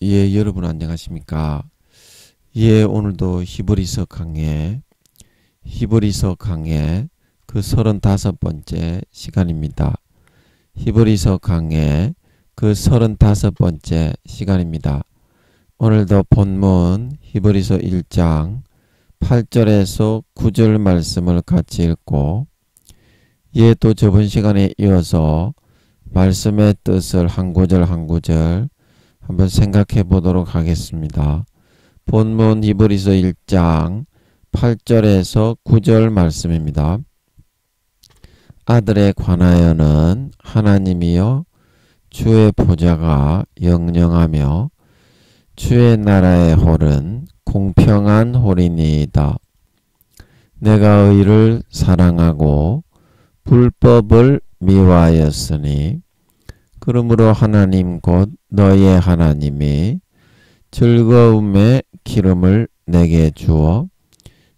예, 여러분 안녕하십니까? 예, 오늘도 히브리서 강해 그 35번째 시간입니다. 히브리서 강해 그 35번째 시간입니다. 오늘도 본문 히브리서 1장 8절에서 9절 말씀을 같이 읽고 예, 또 저번 시간에 이어서 말씀의 뜻을 한 구절 한 구절 한번 생각해 보도록 하겠습니다. 본문 히브리서 1장 8절에서 9절 말씀입니다. 아들에 관하여는 하나님이여 주의 보좌가 영영하며 주의 나라의 홀은 공평한 홀이니이다. 내가 의를 사랑하고 불법을 미워하였으니 그러므로 하나님 곧 너의 하나님이 즐거움의 기름을 내게 주어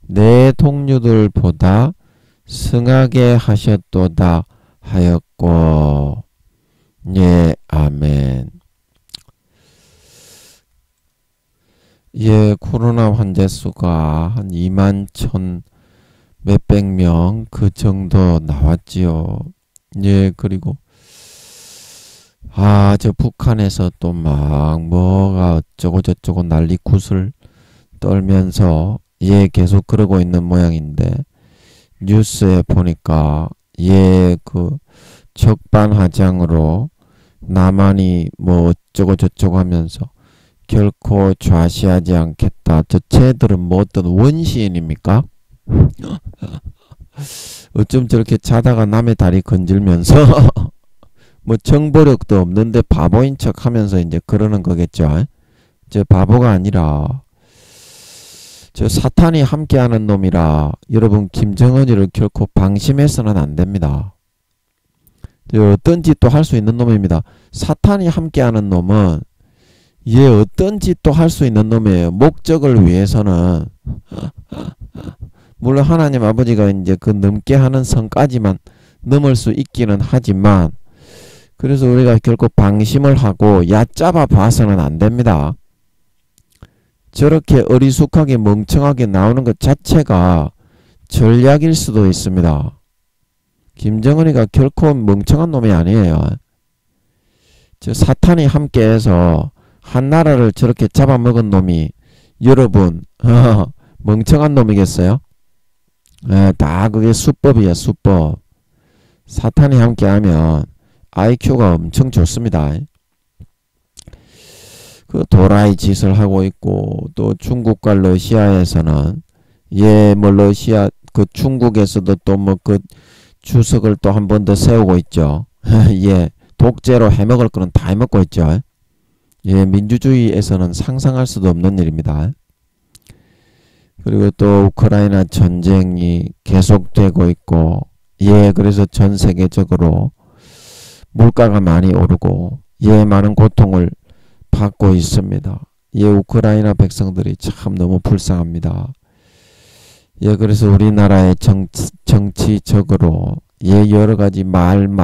내 동료들보다 승하게 하셨도다 하였고. 예, 아멘. 예, 코로나 환자 수가 한 2만 1천 몇백 명 그 정도 나왔지요. 예, 그리고 저 북한에서 또 막 뭐가 어쩌고 저쩌고 난리굿을 떨면서 예, 계속 그러고 있는 모양인데 뉴스에 보니까 예, 그 적반하장으로 남한이 뭐 어쩌고 저쩌고 하면서 결코 좌시하지 않겠다. 저 쟤들은 뭐 어떤 원시인입니까? 어쩜 저렇게 자다가 남의 다리 건질면서 뭐 정보력도 없는데 바보인 척 하면서 이제 그러는 거겠죠. 저 바보가 아니라 저 사탄이 함께하는 놈이라 여러분 김정은이를 결코 방심해서는 안 됩니다. 어떤 짓도 할 수 있는 놈입니다. 사탄이 함께하는 놈은 어떤 짓도 할 수 있는 놈이에요. 목적을 위해서는 물론 하나님 아버지가 이제 그 넘게 하는 선까지만 넘을 수 있기는 하지만 그래서 우리가 결코 방심을 하고 얕잡아 봐서는 안 됩니다. 저렇게 어리숙하게 멍청하게 나오는 것 자체가 전략일 수도 있습니다. 김정은이가 결코 멍청한 놈이 아니에요. 저 사탄이 함께해서 한 나라를 저렇게 잡아먹은 놈이 여러분 멍청한 놈이겠어요? 다 그게 수법이야, 수법. 사탄이 함께하면 IQ가 엄청 좋습니다. 그 도라이 짓을 하고 있고 또 중국과 러시아에서는 뭐 러시아 그 중국에서도 또 뭐 그 주석을 또 한 번 더 세우고 있죠. 독재로 해먹을 거는 다 해먹고 있죠. 민주주의에서는 상상할 수도 없는 일입니다. 그리고 또 우크라이나 전쟁이 계속되고 있고 그래서 전 세계적으로 물가가 많이 오르고 많은 고통을 받고 있습니다. 우크라이나 백성들이 참 너무 불쌍합니다. 그래서 우리나라의 정치적으로 여러가지 말들이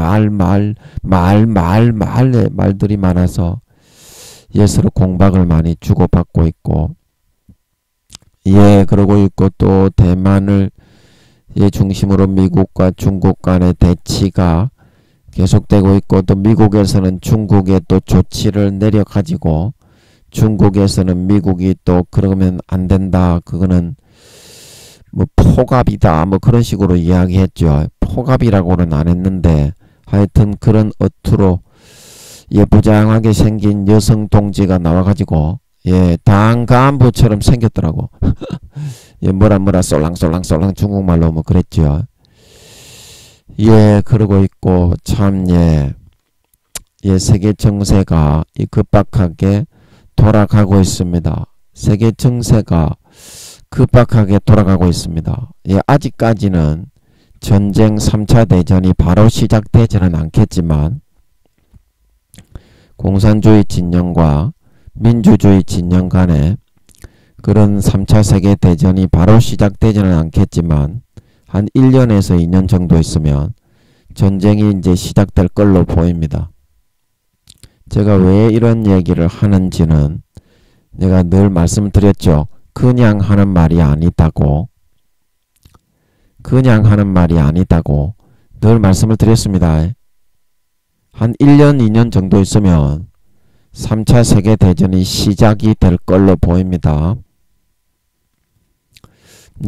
많아서 서로 공박을 많이 주고받고 있고 그러고 있고 또 대만을 중심으로 미국과 중국 간의 대치가 계속되고 있고 또 미국에서는 중국에 또 조치를 내려가지고 중국에서는 미국이 또 그러면 안 된다. 그거는 뭐 포갑이다. 뭐 그런 식으로 이야기했죠. 포갑이라고는 안 했는데 하여튼 그런 어투로 부장하게 생긴 여성 동지가 나와가지고 당 간부처럼 생겼더라고. 뭐라 쏠랑쏠랑 중국말로 뭐 그랬죠. 그러고 있고 참 세계 정세가 급박하게 돌아가고 있습니다. 세계 정세가 급박하게 돌아가고 있습니다. 아직까지는 전쟁 3차 대전이 바로 시작되지는 않겠지만 공산주의 진영과 민주주의 진영 간에 그런 3차 세계대전이 바로 시작되지는 않겠지만 한 1년에서 2년 정도 있으면 전쟁이 이제 시작될 걸로 보입니다. 제가 왜 이런 얘기를 하는지는 내가 늘 말씀드렸죠. 그냥 하는 말이 아니다고. 그냥 하는 말이 아니다고 늘 말씀을 드렸습니다. 한 1년, 2년 정도 있으면 3차 세계대전이 시작이 될 걸로 보입니다.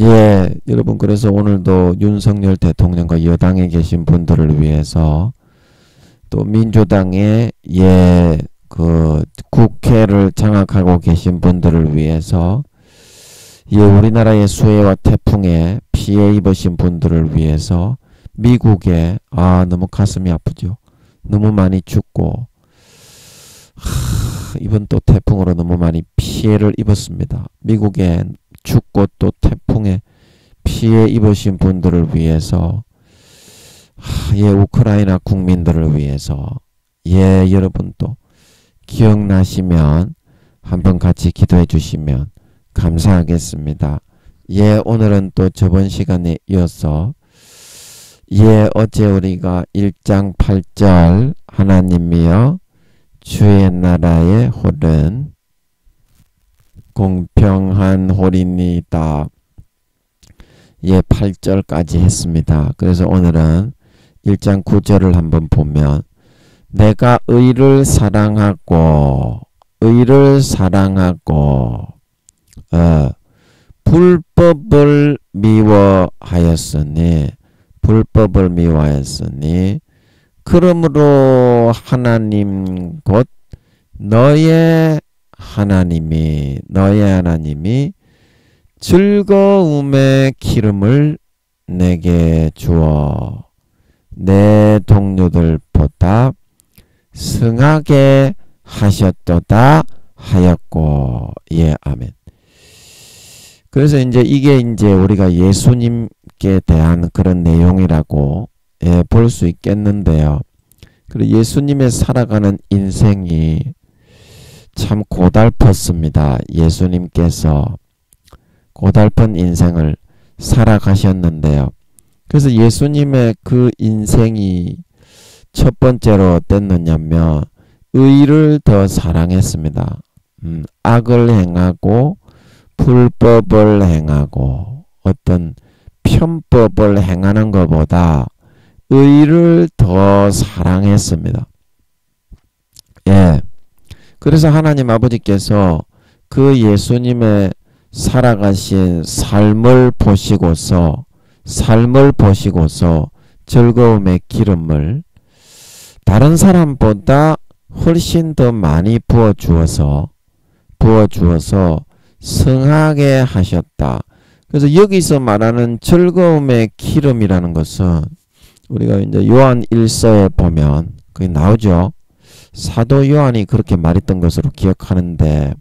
예, 여러분 그래서 오늘도 윤석열 대통령과 여당에 계신 분들을 위해서 또 민주당의 그 국회를 장악하고 계신 분들을 위해서 우리나라의 수해와 태풍에 피해 입으신 분들을 위해서 미국에 너무 가슴이 아프죠. 너무 많이 죽고 이번 또 태풍으로 너무 많이 피해를 입었습니다. 미국에 죽고 또 태풍에 피해 입으신 분들을 위해서 우크라이나 국민들을 위해서 여러분 또 기억나시면 한번 같이 기도해 주시면 감사하겠습니다. 오늘은 또 저번 시간에 이어서 어제 우리가 1장 8절 하나님이여 주의 나라의 홀은 공평한 홀이니이다. 8절까지 했습니다. 그래서 오늘은 1장 9절을 한번 보면 내가 의를 사랑하고 불법을 미워하였으니 그러므로 하나님 곧 너의 하나님이 즐거움의 기름을 내게 주어 내 동료들보다 승하게 하셨도다 하였고. 아멘. 그래서 이게 우리가 예수님께 대한 그런 내용이라고 볼 수 있겠는데요. 그리고 예수님의 살아가는 인생이 참 고달팠습니다. 예수님께서 고달픈 인생을 살아가셨는데요. 그래서 예수님의 그 인생이 첫 번째로 어땠느냐면 의를 더 사랑했습니다. 악을 행하고 불법을 행하고 어떤 편법을 행하는 것보다 의를 더 사랑했습니다. 그래서 하나님 아버지께서 그 예수님의 살아가신 삶을 보시고서 즐거움의 기름을 다른 사람보다 훨씬 더 많이 부어주어서 승하게 하셨다. 그래서 여기서 말하는 즐거움의 기름이라는 것은 우리가 요한 1서에 보면 그게 나오죠. 사도 요한이 그렇게 말했던 것으로 기억하는데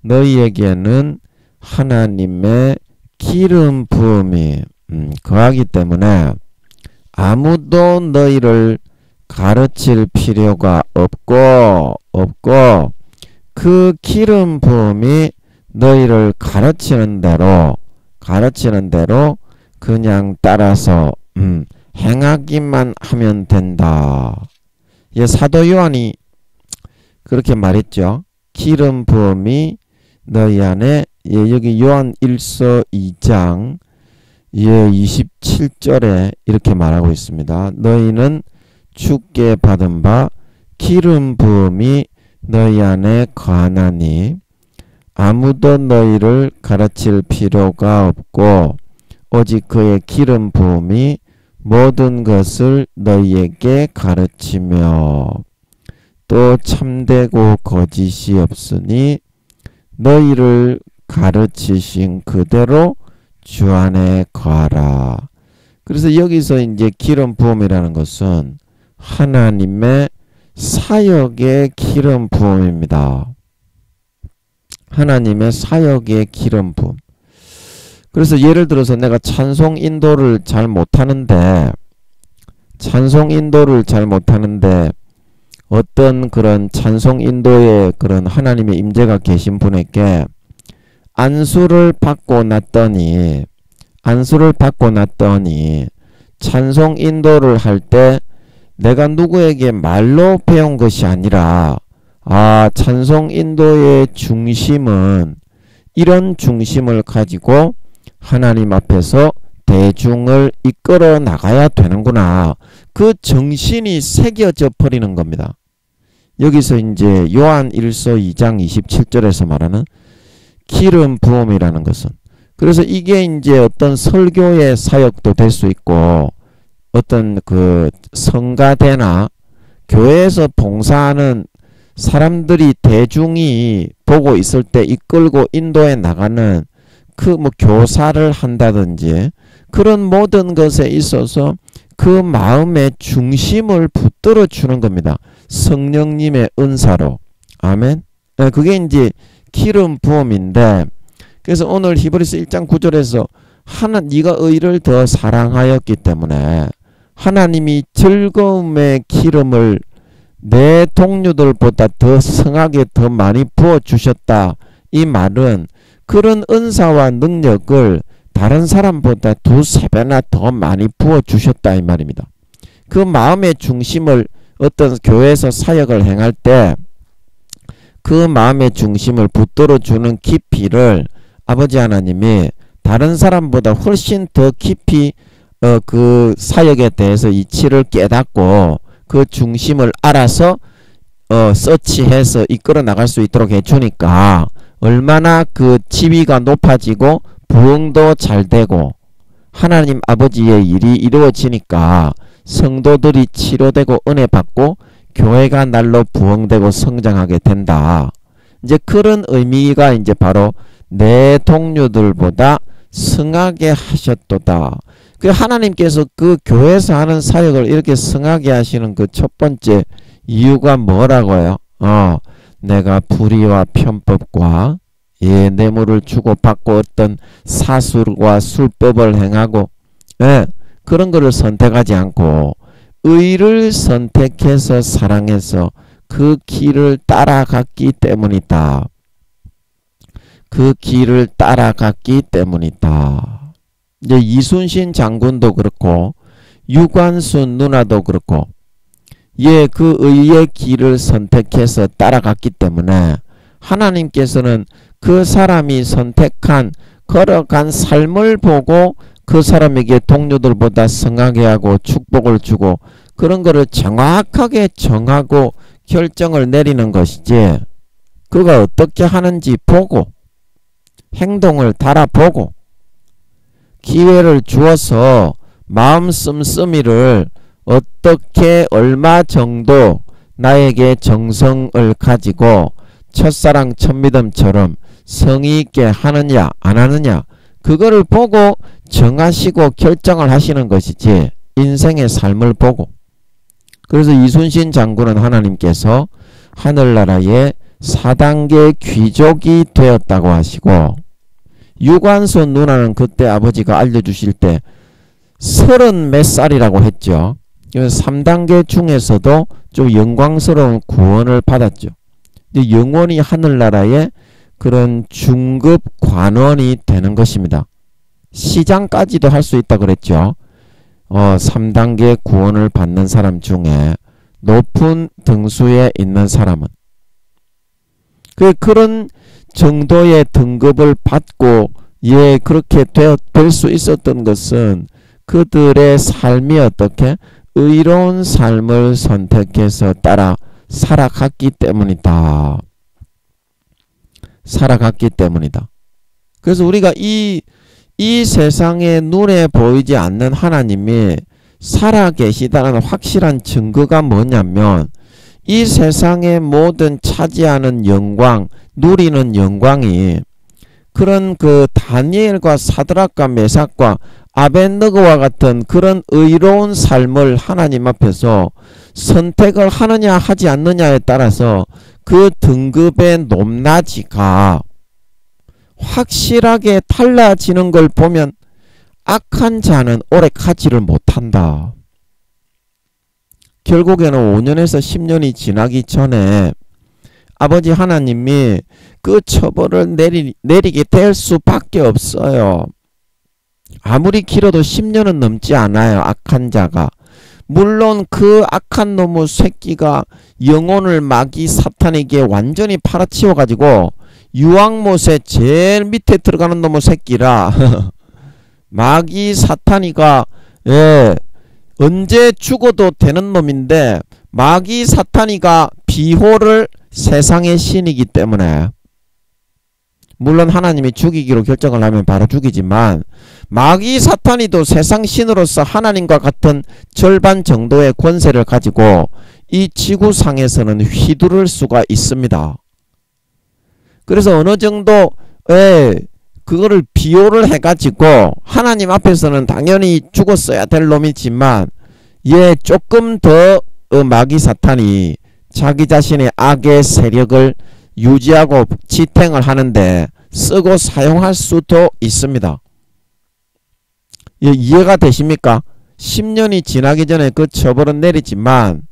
너희에게는 하나님의 기름 부음이 거하기 때문에 아무도 너희를 가르칠 필요가 없고 그 기름 부음이 너희를 가르치는 대로 그냥 따라서 행하기만 하면 된다. 사도 요한이 그렇게 말했죠. 기름 부음이 너희 안에 여기 요한 1서 2장 27절에 이렇게 말하고 있습니다. 너희는 주께 받은 바 기름 부음이 너희 안에 거하나니 아무도 너희를 가르칠 필요가 없고 오직 그의 기름 부음이 모든 것을 너희에게 가르치며 또 참되고 거짓이 없으니 너희를 가르치신 그대로 주 안에 거하라. 그래서 여기서 기름 부음이라는 것은 하나님의 사역의 기름 부음입니다. 하나님의 사역의 기름 부음. 그래서 예를 들어서 내가 찬송 인도를 잘 못하는데 어떤 그런 찬송 인도에 그런 하나님의 임재가 계신 분에게 안수를 받고 났더니 찬송 인도를 할 때 내가 누구에게 말로 배운 것이 아니라 찬송 인도의 중심은 이런 중심을 가지고 하나님 앞에서 대중을 이끌어 나가야 되는구나. 그 정신이 새겨져 버리는 겁니다. 여기서 이제 요한 1서 2장 27절에서 말하는 기름 부음이라는 것은, 그래서 이게 이제 어떤 설교의 사역도 될 수 있고, 어떤 그 성가대나 교회에서 봉사하는 사람들이 대중이 보고 있을 때 이끌고 인도해 나가는 그 뭐 교사를 한다든지 그런 모든 것에 있어서 그 마음의 중심을 붙들어 주는 겁니다. 성령님의 은사로. 아멘. 그게 이제 기름 부음인데, 그래서 오늘 히브리서 1장 9절에서 네가 의를 더 사랑하였기 때문에 하나님이 즐거움의 기름을 내 동료들보다 더 성하게 더 많이 부어주셨다. 이 말은 그런 은사와 능력을 다른 사람보다 2~3배나 더 많이 부어주셨다 이 말입니다. 그 마음의 중심을 어떤 교회에서 사역을 행할 때 그 마음의 중심을 붙들어주는 깊이를 아버지 하나님이 다른 사람보다 훨씬 더 깊이 그 사역에 대해서 이치를 깨닫고 그 중심을 알아서 서치해서 이끌어 나갈 수 있도록 해주니까 얼마나 그 지위가 높아지고 부흥도 잘 되고 하나님 아버지의 일이 이루어지니까 성도들이 치료되고 은혜 받고 교회가 날로 부흥되고 성장하게 된다. 이제 그런 의미가 이제 바로 내 동료들보다 성하게 하셨도다. 그 하나님께서 그 교회에서 하는 사역을 이렇게 성하게 하시는 그 첫 번째 이유가 뭐라고요? 내가 불의와 편법과 뇌물을 주고 받고 어떤 사술과 술법을 행하고 그런 거를 선택하지 않고 의를 선택해서 사랑해서 그 길을 따라갔기 때문이다. 그 길을 따라갔기 때문이다. 이제 이순신 장군도 그렇고 유관순 누나도 그렇고 그 의의 길을 선택해서 따라갔기 때문에 하나님께서는 그 사람이 선택한 걸어간 삶을 보고 그 사람에게 동료들보다 성하게 하고 축복을 주고 그런 거를 정확하게 정하고 결정을 내리는 것이지, 그가 어떻게 하는지 보고 행동을 달아보고 기회를 주어서 마음 씀씀이를 어떻게 얼마 정도 나에게 정성을 가지고 첫사랑 첫믿음처럼 성의 있게 하느냐 안 하느냐 그거를 보고 정하시고 결정을 하시는 것이지 인생의 삶을 보고. 그래서 이순신 장군은 하나님께서 하늘나라의 4단계 귀족이 되었다고 하시고, 유관순 누나는 그때 아버지가 알려주실 때 30몇 살이라고 했죠. 3단계 중에서도 좀 영광스러운 구원을 받았죠. 영원히 하늘나라의 그런 중급 관원이 되는 것입니다. 시장까지도 할 수 있다 그랬죠. 3단계 구원을 받는 사람 중에 높은 등수에 있는 사람은 그런 정도의 등급을 받고 그렇게 될 수 있었던 것은 그들의 삶이 어떻게 의로운 삶을 선택해서 따라 살아갔기 때문이다. 살아갔기 때문이다. 그래서 우리가 이 세상에 눈에 보이지 않는 하나님이 살아계시다는 확실한 증거가 뭐냐면 이 세상의 모든 차지하는 영광, 누리는 영광이 그런 그 다니엘과 사드락과 메삭과 아벳느고와 같은 그런 의로운 삶을 하나님 앞에서 선택을 하느냐 하지 않느냐에 따라서 그 등급의 높낮이가 확실하게 달라지는 걸 보면 악한 자는 오래 가지를 못한다. 결국에는 5년에서 10년이 지나기 전에 아버지 하나님이 그 처벌을 내리게 될 수밖에 없어요. 아무리 길어도 10년은 넘지 않아요. 악한 자가. 물론 그 악한 놈의 새끼가 영혼을 마귀 사탄에게 완전히 팔아치워 가지고 유황못에 제일 밑에 들어가는 놈의 새끼라 마귀 사탄이가 언제 죽어도 되는 놈인데 마귀 사탄이가 비호를 세상의 신이기 때문에 물론 하나님이 죽이기로 결정을 하면 바로 죽이지만 마귀 사탄이도 세상 신으로서 하나님과 같은 절반 정도의 권세를 가지고 이 지구상에서는 휘두를 수가 있습니다. 그래서 어느 정도 그거를 비호를 해가지고 하나님 앞에서는 당연히 죽었어야 될 놈이지만 조금 더 마귀 사탄이 자기 자신의 악의 세력을 유지하고 지탱을 하는데 쓰고 사용할 수도 있습니다. 이해가 되십니까? 10년이 지나기 전에 그 처벌은 내리지만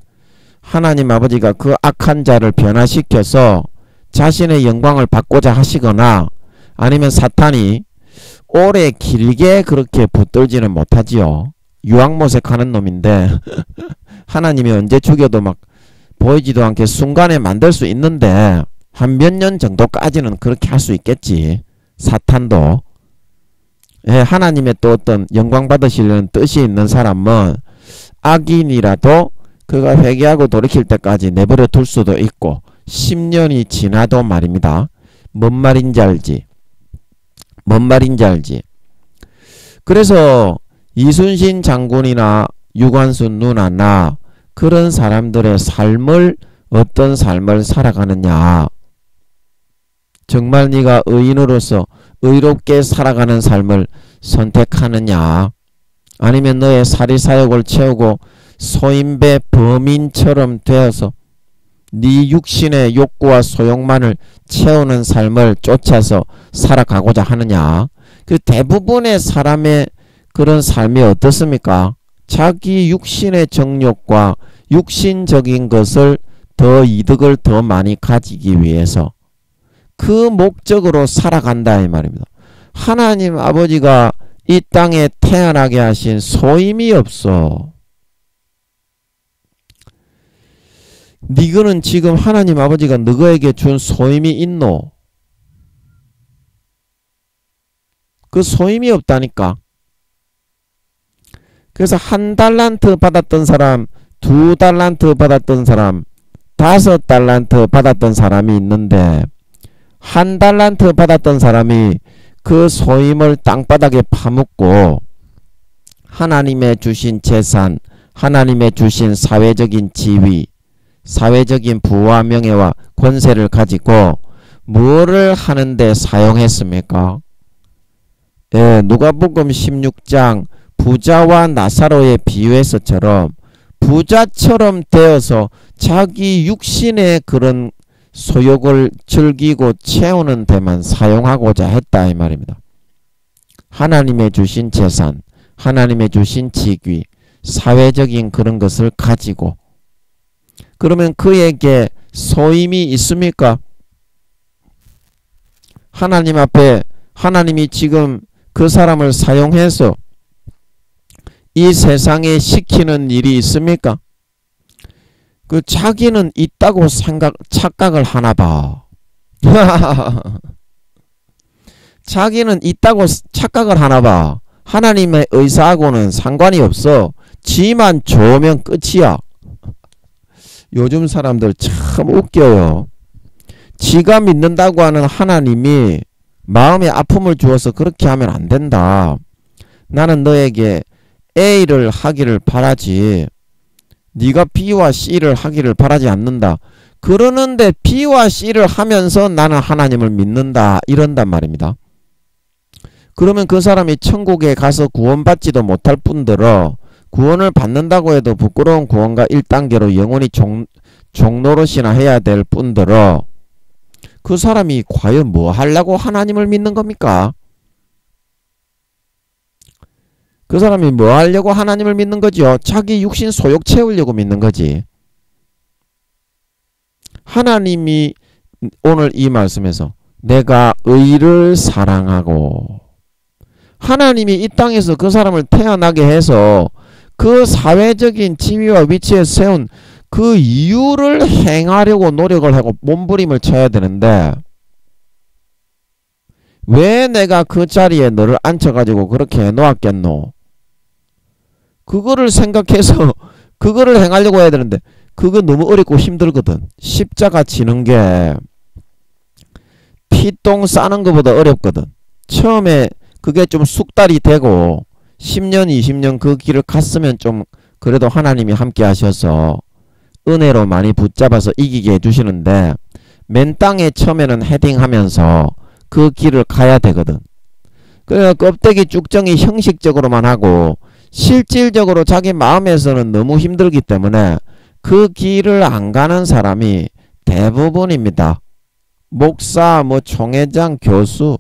하나님 아버지가 그 악한 자를 변화시켜서 자신의 영광을 받고자 하시거나 아니면 사탄이 오래 길게 그렇게 붙들지는 못하지요. 유황못에 가는 놈인데 하나님이 언제 죽여도 막 보이지도 않게 순간에 만들 수 있는데 한 몇 년 정도까지는 그렇게 할 수 있겠지. 사탄도. 하나님의 또 어떤 영광 받으시려는 뜻이 있는 사람은 악인이라도 그가 회개하고 돌이킬 때까지 내버려 둘 수도 있고 10년이 지나도 말입니다. 뭔 말인지 알지? 뭔 말인지 알지? 그래서 이순신 장군이나 유관순 누나나 그런 사람들의 삶을 어떤 삶을 살아가느냐, 정말 네가 의인으로서 의롭게 살아가는 삶을 선택하느냐, 아니면 너의 사리사욕을 채우고 소인배 범인처럼 되어서 네 육신의 욕구와 소욕만을 채우는 삶을 쫓아서 살아가고자 하느냐. 그 대부분의 사람의 그런 삶이 어떻습니까? 자기 육신의 정욕과 육신적인 것을 더 이득을 더 많이 가지기 위해서 그 목적으로 살아간다 이 말입니다. 하나님 아버지가 이 땅에 태어나게 하신 소임이 없어. 니거는 지금 하나님 아버지가 너에게 준 소임이 있노? 그 소임이 없다니까. 그래서 1달란트 받았던 사람, 2달란트 받았던 사람, 5달란트 받았던 사람이 있는데 1달란트 받았던 사람이 그 소임을 땅바닥에 파묻고 하나님의 주신 재산, 하나님의 주신 사회적인 지위, 사회적인 부와 명예와 권세를 가지고 뭐를 하는데 사용했습니까? 누가복음 16장 부자와 나사로의 비유에서처럼 부자처럼 되어서 자기 육신의 그런 소욕을 즐기고 채우는 데만 사용하고자 했다 이 말입니다. 하나님의 주신 재산, 하나님의 주신 직위, 사회적인 그런 것을 가지고 그러면 그에게 소임이 있습니까? 하나님 앞에 하나님이 지금 그 사람을 사용해서 이 세상에 시키는 일이 있습니까? 그 자기는 있다고 착각을 하나 봐. 자기는 있다고 착각을 하나 봐. 하나님의 의사하고는 상관이 없어. 지만 좋으면 끝이야. 요즘 사람들 참 웃겨요. 지가 믿는다고 하는 하나님이 마음에 아픔을 주어서 그렇게 하면 안 된다. 나는 너에게 A를 하기를 바라지 네가 B와 C를 하기를 바라지 않는다. 그러는데 B와 C를 하면서 나는 하나님을 믿는다 이런단 말입니다. 그러면 그 사람이 천국에 가서 구원받지도 못할 뿐더러 구원을 받는다고 해도 부끄러운 구원과 1단계로 영원히 종노릇이나 해야 될 뿐더러 그 사람이 과연 뭐 하려고 하나님을 믿는 겁니까? 그 사람이 뭐 하려고 하나님을 믿는 거죠? 자기 육신 소욕 채우려고 믿는 거지. 하나님이 오늘 이 말씀에서 내가 의를 사랑하고 하나님이 이 땅에서 그 사람을 태어나게 해서 그 사회적인 지위와 위치에 세운 그 이유를 행하려고 노력을 하고 몸부림을 쳐야 되는데 왜 내가 그 자리에 너를 앉혀가지고 그렇게 해놓았겠노? 그거를 생각해서 그거를 행하려고 해야 되는데 그거 너무 어렵고 힘들거든. 십자가 지는 게 피똥 싸는 것보다 어렵거든. 처음에 그게 좀 숙달이 되고 10년 20년 그 길을 갔으면 좀 그래도 하나님이 함께 하셔서 은혜로 많이 붙잡아서 이기게 해주시는데 맨 땅에 처음에는 헤딩하면서 그 길을 가야 되거든. 그래서 껍데기 쭉정이 형식적으로만 하고 실질적으로 자기 마음에서는 너무 힘들기 때문에 그 길을 안 가는 사람이 대부분입니다. 목사, 총회장, 교수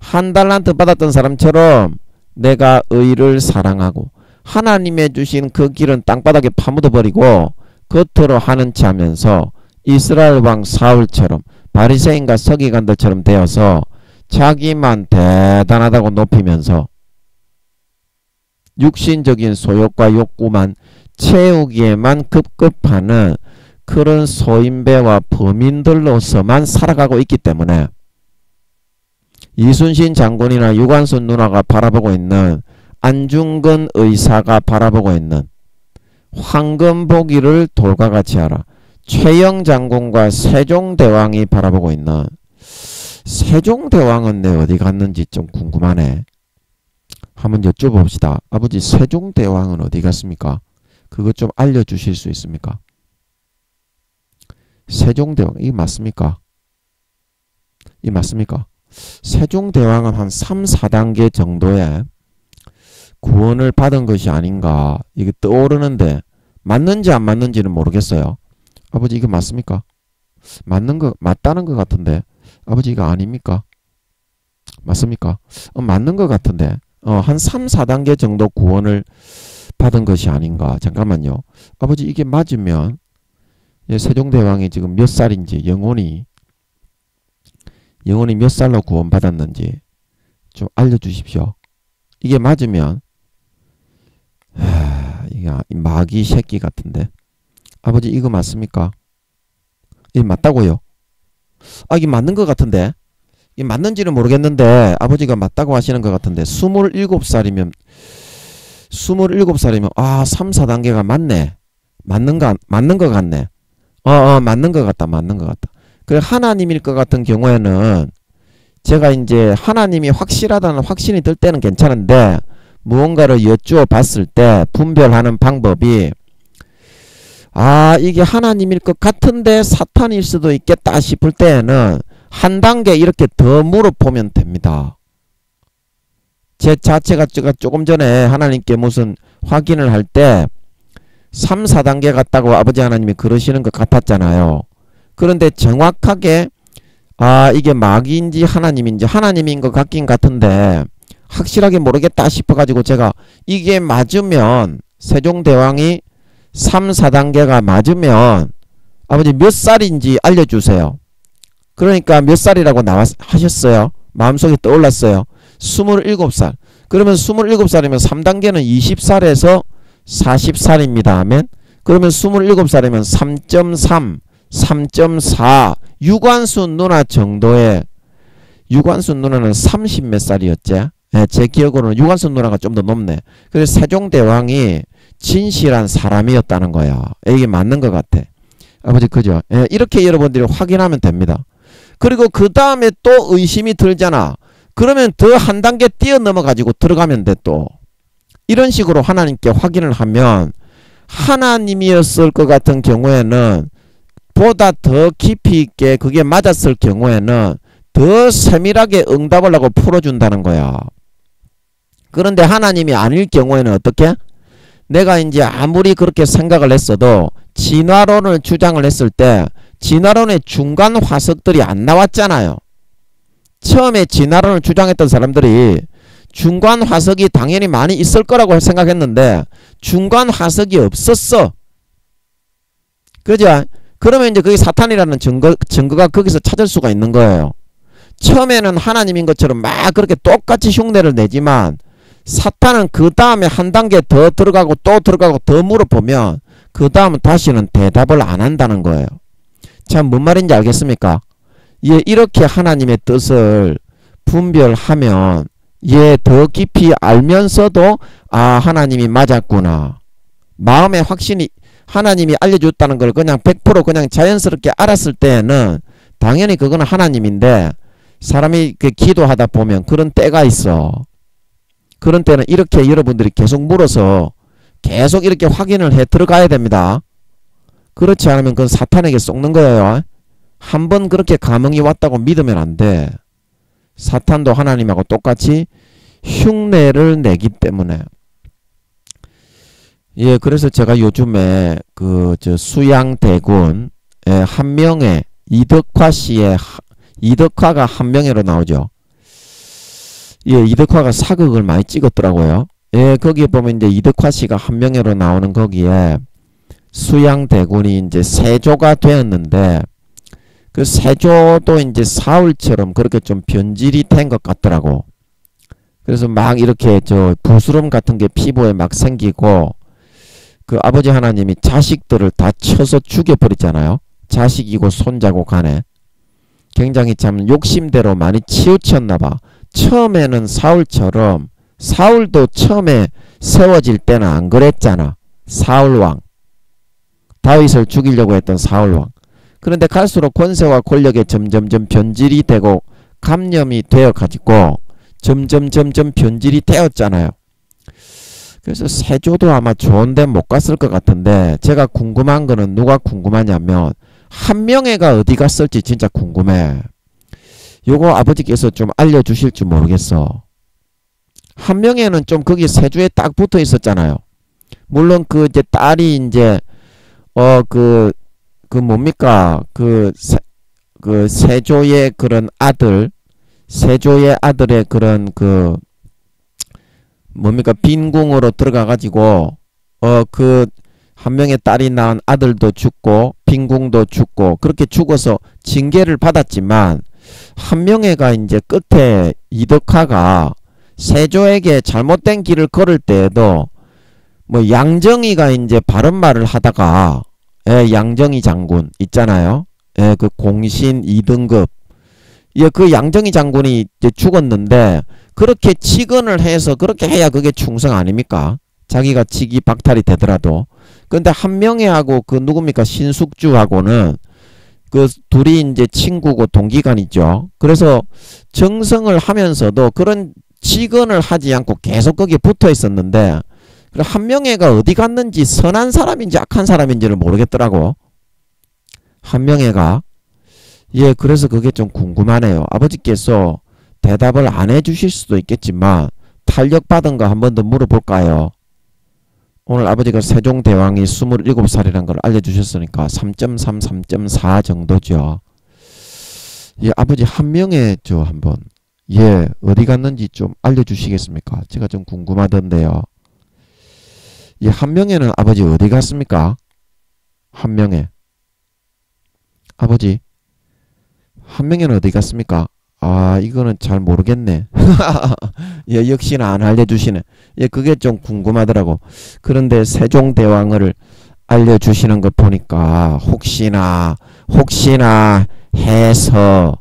한 달란트 받았던 사람처럼 내가 의를 사랑하고 하나님의 주신 그 길은 땅바닥에 파묻어버리고 겉으로 하는 체 하면서 이스라엘 왕 사울처럼 바리새인과 서기관들처럼 되어서 자기만 대단하다고 높이면서 육신적인 소욕과 욕구만 채우기에만 급급하는 그런 소인배와 범인들로서만 살아가고 있기 때문에 이순신 장군이나 유관순 누나가 바라보고 있는 안중근 의사가 바라보고 있는 황금보기를 돌과같이 하라. 최영 장군과 세종대왕이 바라보고 있는 세종대왕은 내 어디 갔는지 좀 궁금하네. 한번 여쭤봅시다. 아버지 세종대왕은 어디 갔습니까? 그것 좀 알려주실 수 있습니까? 세종대왕 이게 맞습니까? 이 맞습니까? 세종대왕은 한 3, 4단계 정도의 구원을 받은 것이 아닌가 이게 떠오르는데 맞는지 안 맞는지는 모르겠어요. 아버지 이거 맞습니까? 맞다는 것 같은데 아버지 이거 아닙니까? 맞습니까? 맞는 것 같은데 한 3, 4단계 정도 구원을 받은 것이 아닌가. 잠깐만요. 아버지 이게 맞으면 세종대왕이 지금 몇 살인지 영혼이 몇 살로 구원받았는지 좀 알려주십시오. 이게 맞으면 이게 마귀 새끼 같은데 아버지 이거 맞습니까? 이게 맞다고요? 이게 맞는 것 같은데 이게 맞는지는 모르겠는데 아버지가 맞다고 하시는 것 같은데 27살이면 3, 4단계가 맞네. 맞는 것 같네. 맞는 것 같다. 그래 하나님일 것 같은 경우에는 제가 이제 하나님이 확실하다는 확신이 들 때는 괜찮은데 무언가를 여쭈어 봤을 때 분별하는 방법이 이게 하나님일 것 같은데 사탄일 수도 있겠다 싶을 때에는 한 단계 이렇게 더 물어보면 됩니다. 제 자체가 조금 전에 하나님께 무슨 확인을 할 때 3, 4단계 같다고 아버지 하나님이 그러시는 것 같았잖아요. 그런데 정확하게 이게 마귀인지 하나님인지 하나님인 것 같긴 같은데 확실하게 모르겠다 싶어가지고 제가 이게 맞으면 세종대왕이 3, 4단계가 맞으면 아버지 몇 살인지 알려주세요. 그러니까 몇 살이라고 하셨어요. 마음속에 떠올랐어요. 27살. 그러면 27살이면 3단계는 20살에서 40살입니다. 아멘. 그러면 27살이면 3.3, 3.4 유관순 누나 정도의 유관순 누나는 30 몇 살이었지? 제 기억으로는 유관순 누나가 좀 더 높네. 그래서 세종대왕이 진실한 사람이었다는 거야. 이게 맞는 것 같아. 아버지 그죠? 이렇게 여러분들이 확인하면 됩니다. 그리고 그 다음에 또 의심이 들잖아. 그러면 더 한 단계 뛰어넘어 가지고 들어가면 돼 또. 이런 식으로 하나님께 확인을 하면 하나님이었을 것 같은 경우에는 보다 더 깊이 있게 그게 맞았을 경우에는 더 세밀하게 응답을 하고 풀어준다는 거야. 그런데 하나님이 아닐 경우에는 어떻게? 내가 이제 아무리 그렇게 생각을 했어도 진화론을 주장을 했을 때 진화론의 중간 화석들이 안 나왔잖아요. 처음에 진화론을 주장했던 사람들이 중간 화석이 당연히 많이 있을 거라고 생각했는데 중간 화석이 없었어. 그죠? 그러면 이제 그게 사탄이라는 증거가 거기서 찾을 수가 있는 거예요. 처음에는 하나님인 것처럼 막 그렇게 똑같이 흉내를 내지만 사탄은 그 다음에 한 단계 더 들어가고 또 들어가고 더 물어보면 그 다음은 다시는 대답을 안 한다는 거예요. 참, 뭔 말인지 알겠습니까? 예, 이렇게 하나님의 뜻을 분별하면 예, 더 깊이 알면서도 아, 하나님이 맞았구나. 마음에 확신이 하나님이 알려줬다는 걸 그냥 100% 그냥 자연스럽게 알았을 때는 당연히 그거는 하나님인데 사람이 그 기도하다 보면 그런 때가 있어. 그런 때는 이렇게 여러분들이 계속 물어서 계속 이렇게 확인을 해 들어가야 됩니다. 그렇지 않으면 그건 사탄에게 속는 거예요. 한번 그렇게 감흥이 왔다고 믿으면 안 돼. 사탄도 하나님하고 똑같이 흉내를 내기 때문에. 예, 그래서 제가 요즘에 그 수양대군 한 명의 이덕화 씨의 이덕화가 한 명으로 나오죠. 예, 이덕화가 사극을 많이 찍었더라고요. 예, 거기에 보면 이제 이덕화 씨가 한 명으로 나오는 거기에 수양대군이 이제 세조가 되었는데 그 세조도 이제 사울처럼 그렇게 좀 변질이 된 것 같더라고. 그래서 막 이렇게 부스럼 같은 게 피부에 막 생기고 그 아버지 하나님이 자식들을 다 쳐서 죽여버리잖아요. 자식이고 손자고 간에. 굉장히 참 욕심대로 많이 치우쳤나봐. 처음에는 사울처럼 사울도 처음에 세워질 때는 안 그랬잖아. 사울왕. 다윗을 죽이려고 했던 사울왕. 그런데 갈수록 권세와 권력에 점점점 변질이 되고 감염이 되어가지고 점점 변질이 되었잖아요. 그래서 세조도 아마 좋은 데 못 갔을 것 같은데 제가 궁금한 거는 누가 궁금하냐면 한명회가 어디 갔을지 진짜 궁금해. 요거 아버지께서 좀 알려주실지 모르겠어. 한명회는 좀 거기 세조에 딱 붙어 있었잖아요. 물론 그 이제 딸이 이제 뭡니까 그 세조의 그런 아들 세조의 아들의 그런 그 뭡니까 빈궁으로 들어가 가지고 그 한 명의 딸이 낳은 아들도 죽고 빈궁도 죽고 그렇게 죽어서 징계를 받았지만 한명회가 이제 끝에 이덕화가 세조에게 잘못된 길을 걸을 때에도 뭐 양정이가 이제 바른 말을 하다가 양정이 장군 있잖아요. 그 공신 2등급 그 양정이 장군이 이제 죽었는데 그렇게 치근을 해서 그렇게 해야 그게 충성 아닙니까? 자기가 직위 박탈이 되더라도. 근데 한명회하고 그 누굽니까 신숙주하고는 그 둘이 이제 친구고 동기간이죠. 그래서 정성을 하면서도 그런 치근을 하지 않고 계속 거기에 붙어 있었는데 한명회가 어디 갔는지 선한 사람인지 악한 사람인지를 모르겠더라고. 한명회가. 예, 그래서 그게 좀 궁금하네요. 아버지께서 대답을 안 해주실 수도 있겠지만 탄력받은 거 한 번 더 물어볼까요? 오늘 아버지가 세종대왕이 27살이라는 걸 알려주셨으니까 3.3, 3.4 정도죠. 예, 아버지 한명회 한번 예, 어디 갔는지 좀 알려주시겠습니까? 제가 좀 궁금하던데요. 예, 한명회는 아버지 어디 갔습니까? 한명회. 아버지 한명회는 어디 갔습니까? 아, 이거는 잘 모르겠네. 예, 역시나 안 알려주시네. 예, 그게 좀 궁금하더라고. 그런데 세종대왕을 알려주시는 거 보니까 혹시나 해서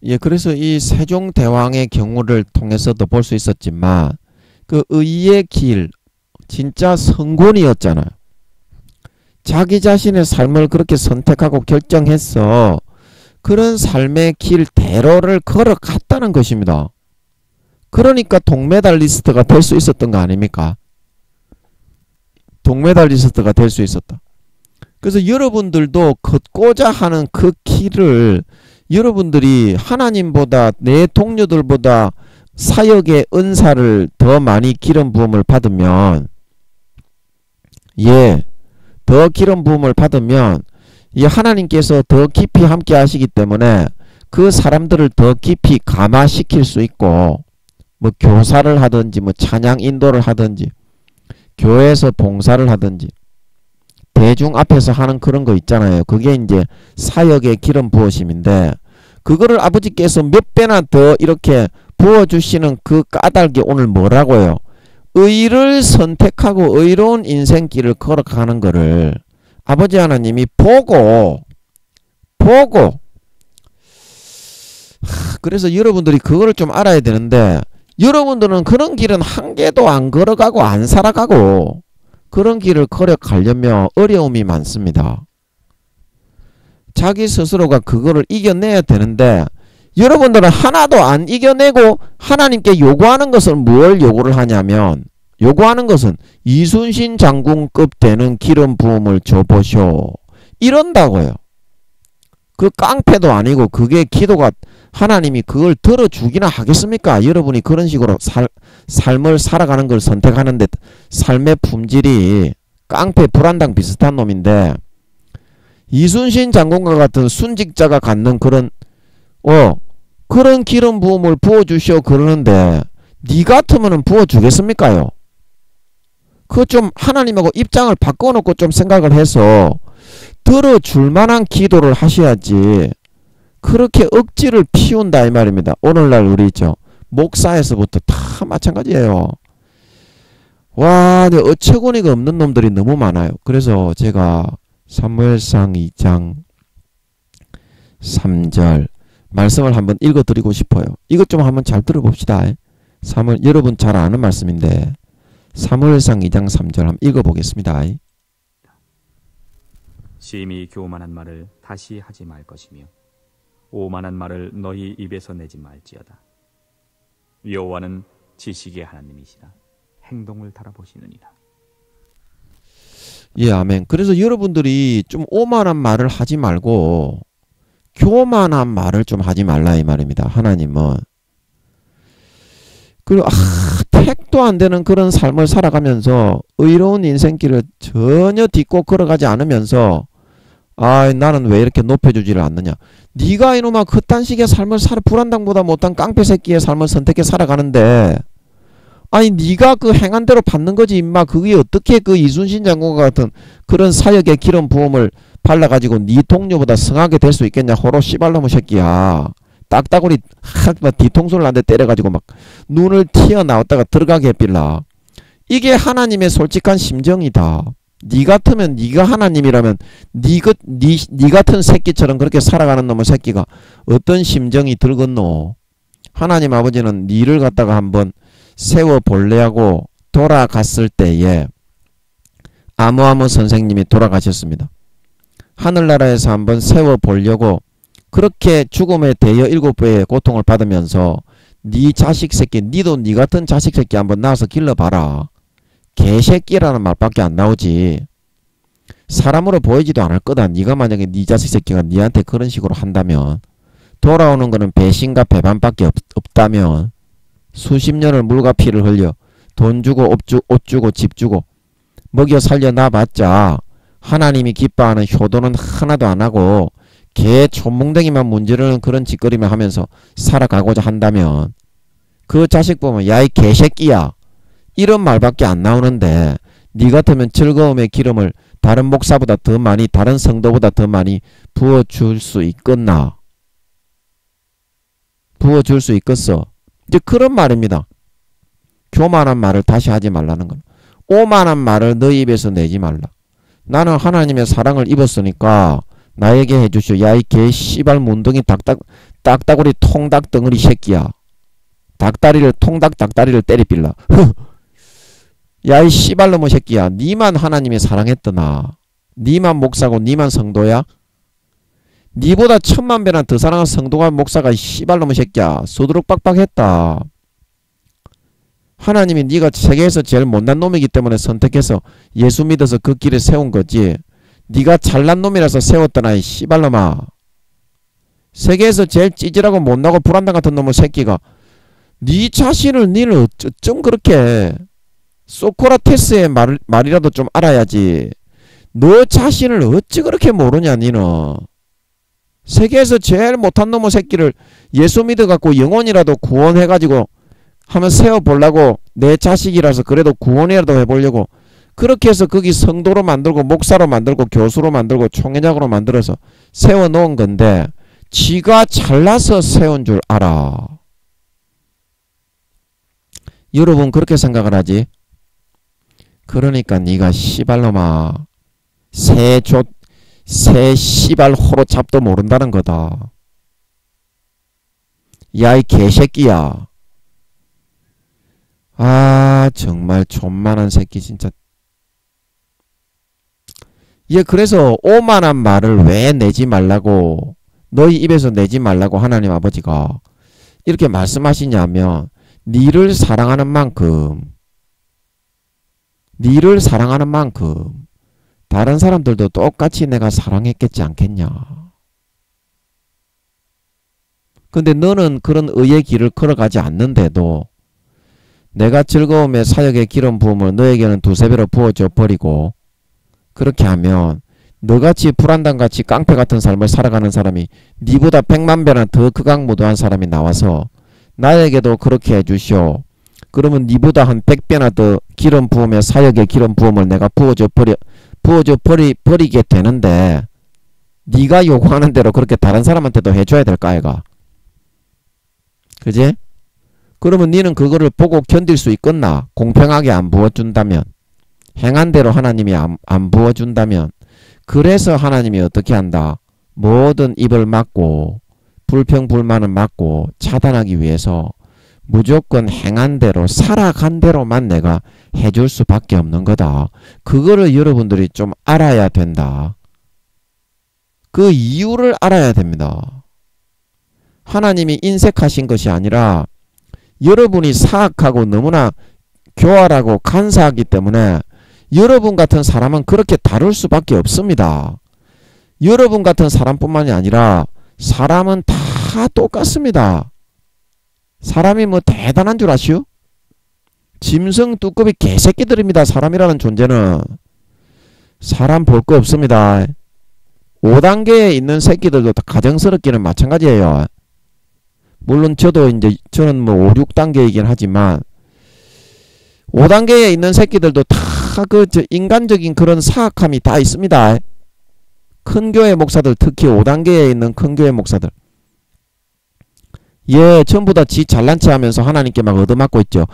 예, 그래서 이 세종대왕의 경우를 통해서도 볼 수 있었지만 그 의의 길 진짜 성군이었잖아요. 자기 자신의 삶을 그렇게 선택하고 결정해서 그런 삶의 길대로를 걸어갔다는 것입니다. 그러니까 동메달리스트가 될 수 있었던 거 아닙니까? 동메달리스트가 될 수 있었다. 그래서 여러분들도 걷고자 하는 그 길을 여러분들이 하나님보다 내 동료들보다 사역의 은사를 더 많이 기름 부음을 받으면 예, 더 기름 부음을 받으면 이 하나님께서 더 깊이 함께 하시기 때문에 그 사람들을 더 깊이 감화시킬 수 있고 뭐 교사를 하든지 뭐 찬양 인도를 하든지 교회에서 봉사를 하든지 대중 앞에서 하는 그런 거 있잖아요. 그게 이제 사역의 기름 부으심인데 그거를 아버지께서 몇 배나 더 이렇게 부어주시는 그 까닭이 오늘 뭐라고요? 의를 선택하고 의로운 인생길을 걸어가는 거를 아버지 하나님이 보고 그래서 여러분들이 그거를 좀 알아야 되는데, 여러분들은 그런 길은 한 개도 안 걸어가고 안 살아가고 그런 길을 걸어가려면 어려움이 많습니다. 자기 스스로가 그거를 이겨내야 되는데, 여러분들은 하나도 안 이겨내고 하나님께 요구하는 것은 뭘 요구를 하냐면, 요구하는 것은 이순신 장군급 되는 기름 부음을 줘보쇼 이런다고요. 그 깡패도 아니고 그게 기도가 하나님이 그걸 들어주기나 하겠습니까? 여러분이 그런 식으로 삶을 살아가는 걸 선택하는데 삶의 품질이 깡패 불안당 비슷한 놈인데, 이순신 장군과 같은 순직자가 갖는 그런 기름 부음을 부어주시오 그러는데 니 같으면은 부어주겠습니까요? 그 좀 하나님하고 입장을 바꿔놓고 좀 생각을 해서 들어줄 만한 기도를 하셔야지, 그렇게 억지를 피운다 이 말입니다. 오늘날 우리 있죠, 목사에서부터 다 마찬가지예요. 와, 어처구니가 없는 놈들이 너무 많아요. 그래서 제가 사무엘상 2장 3절 말씀을 한번 읽어드리고 싶어요. 이것 좀 한번 잘 들어봅시다. 여러분 잘 아는 말씀인데 사무엘상 2장 3절 한번 읽어보겠습니다. 심히 교만한 말을 다시 하지 말 것이며 오만한 말을 너희 입에서 내지 말지어다. 여호와는 지식의 하나님이시라. 행동을 달아보시느니라. 예, 아멘. 그래서 여러분들이 좀 오만한 말을 하지 말고 교만한 말을 좀 하지 말라 이 말입니다. 하나님은. 그리고 택도 안 되는 그런 삶을 살아가면서 의로운 인생길을 전혀 딛고 걸어가지 않으면서 나는 왜 이렇게 높여주지를 않느냐. 네가 이놈아 그딴 식의 삶을 불안당보다 못한 깡패 새끼의 삶을 선택해 살아가는데, 아니 네가 그 행한 대로 받는 거지 임마. 그게 어떻게 그 이순신 장군과 같은 그런 사역의 기름 부음을 발라가지고 네 동료보다 성하게 될 수 있겠냐. 호로 씨발놈의 새끼야. 딱따구리 뒤통수를 한 대 때려가지고 막 눈을 튀어나왔다가 들어가게 해빌라. 이게 하나님의 솔직한 심정이다. 네 같으면, 네가 하나님이라면 네 같은 새끼처럼 그렇게 살아가는 놈의 새끼가 어떤 심정이 들겠노. 하나님 아버지는 니를 갖다가 한번 세워볼래 하고 돌아갔을 때에 아무아무 선생님이 돌아가셨습니다. 하늘나라에서 한번 세워보려고 그렇게 죽음에 대여 7배의 고통을 받으면서 네 자식 새끼, 니도 니 같은 자식 새끼 한번 낳아서 길러봐라. 개새끼라는 말밖에 안 나오지. 사람으로 보이지도 않을 거다. 네가 만약에 네 자식 새끼가 니한테 그런 식으로 한다면, 돌아오는 거는 배신과 배반밖에 없다면, 수십 년을 물과 피를 흘려 돈 주고 옷 주고 집 주고 먹여 살려 놔봤자 하나님이 기뻐하는 효도는 하나도 안 하고 개 촌몽댕이만 문지르는 그런 짓거리만 하면서 살아가고자 한다면, 그 자식 보면 야 이 개새끼야 이런 말밖에 안 나오는데, 네 같으면 즐거움의 기름을 다른 목사보다 더 많이, 다른 성도보다 더 많이 부어줄 수 있겠나? 부어줄 수 있겠어? 이제 그런 말입니다. 교만한 말을 다시 하지 말라는 건. 오만한 말을 너 입에서 내지 말라. 나는 하나님의 사랑을 입었으니까 나에게 해주시오. 야 이 개 씨발 문둥이 딱따구리 통닭 덩어리 새끼야. 닭다리를 닭다리를 때리빌라. 야 이 씨발놈의 새끼야. 니만 하나님이 사랑했더나. 니만 목사고 니만 성도야? 니보다 1000만배나 더 사랑한 성도가 목사가 씨발놈의 새끼야. 소드룩 빡빡했다. 하나님이 니가 세계에서 제일 못난 놈이기 때문에 선택해서 예수 믿어서 그 길에 세운 거지. 니가 잘난 놈이라서 세웠더나 이 씨발놈아. 세계에서 제일 찌질하고 못나고 불안당 같은 놈의 새끼가 니 자신을 니는 어쩜 그렇게, 소크라테스의 말이라도 좀 알아야지. 너 자신을 어찌 그렇게 모르냐 니는. 세계에서 제일 못한 놈의 새끼를 예수 믿어갖고 영혼이라도 구원해가지고 한번 세워보려고, 내 자식이라서 그래도 구원이라도 해보려고 그렇게 해서 거기 성도로 만들고 목사로 만들고 교수로 만들고 총회장으로 만들어서 세워놓은 건데 지가 잘나서 세운 줄 알아. 여러분 그렇게 생각을 하지? 그러니까 네가 씨발놈아 새 씨발 호로 잡도 모른다는 거다. 야 이 개새끼야. 아 정말 존만한 새끼 진짜. 얘 그래서 오만한 말을 왜 내지 말라고 너희 입에서 내지 말라고 하나님 아버지가 이렇게 말씀하시냐면 니를 사랑하는 만큼 다른 사람들도 똑같이 내가 사랑했겠지 않겠냐. 근데 너는 그런 의의 길을 걸어가지 않는데도 내가 즐거움의 사역의 기름 부음을 너에게는 두세 배로 부어줘 버리고 그렇게 하면 너같이 불안당같이 깡패 같은 삶을 살아가는 사람이 니보다 100만 배나 더 극악무도한 사람이 나와서 나에게도 그렇게 해주시오. 그러면 니보다 한 100배나 더 기름 부음의 사역의 기름 부음을 내가 부어줘 버리게 되는데 니가 요구하는 대로 그렇게 다른 사람한테도 해줘야 될까 아이가. 그지? 그러면 니는 그거를 보고 견딜 수 있겠나? 공평하게 안 부어준다면, 행한 대로 하나님이 안 부어준다면. 그래서 하나님이 어떻게 한다? 모든 입을 막고 불평불만을 막고 차단하기 위해서 무조건 행한 대로 살아간 대로만 내가 해줄 수밖에 없는 거다. 그거를 여러분들이 좀 알아야 된다. 그 이유를 알아야 됩니다. 하나님이 인색하신 것이 아니라 여러분이 사악하고 너무나 교활하고 간사하기 때문에 여러분 같은 사람은 그렇게 다룰 수밖에 없습니다. 여러분 같은 사람뿐만이 아니라 사람은 다 똑같습니다. 사람이 뭐 대단한 줄 아시오? 짐승 뚜껑이 개새끼들입니다. 사람이라는 존재는. 사람 볼 거 없습니다. 5단계에 있는 새끼들도 다 가정스럽기는 마찬가지예요. 물론 저는 뭐 5, 6단계이긴 하지만 5단계에 있는 새끼들도 다 인간적인 그런 사악함이 다 있습니다. 큰 교회 목사들, 특히 5단계에 있는 큰 교회 목사들. 예, 전부 다 지 잘난 체 하면서 하나님께 막 얻어맞고 있죠.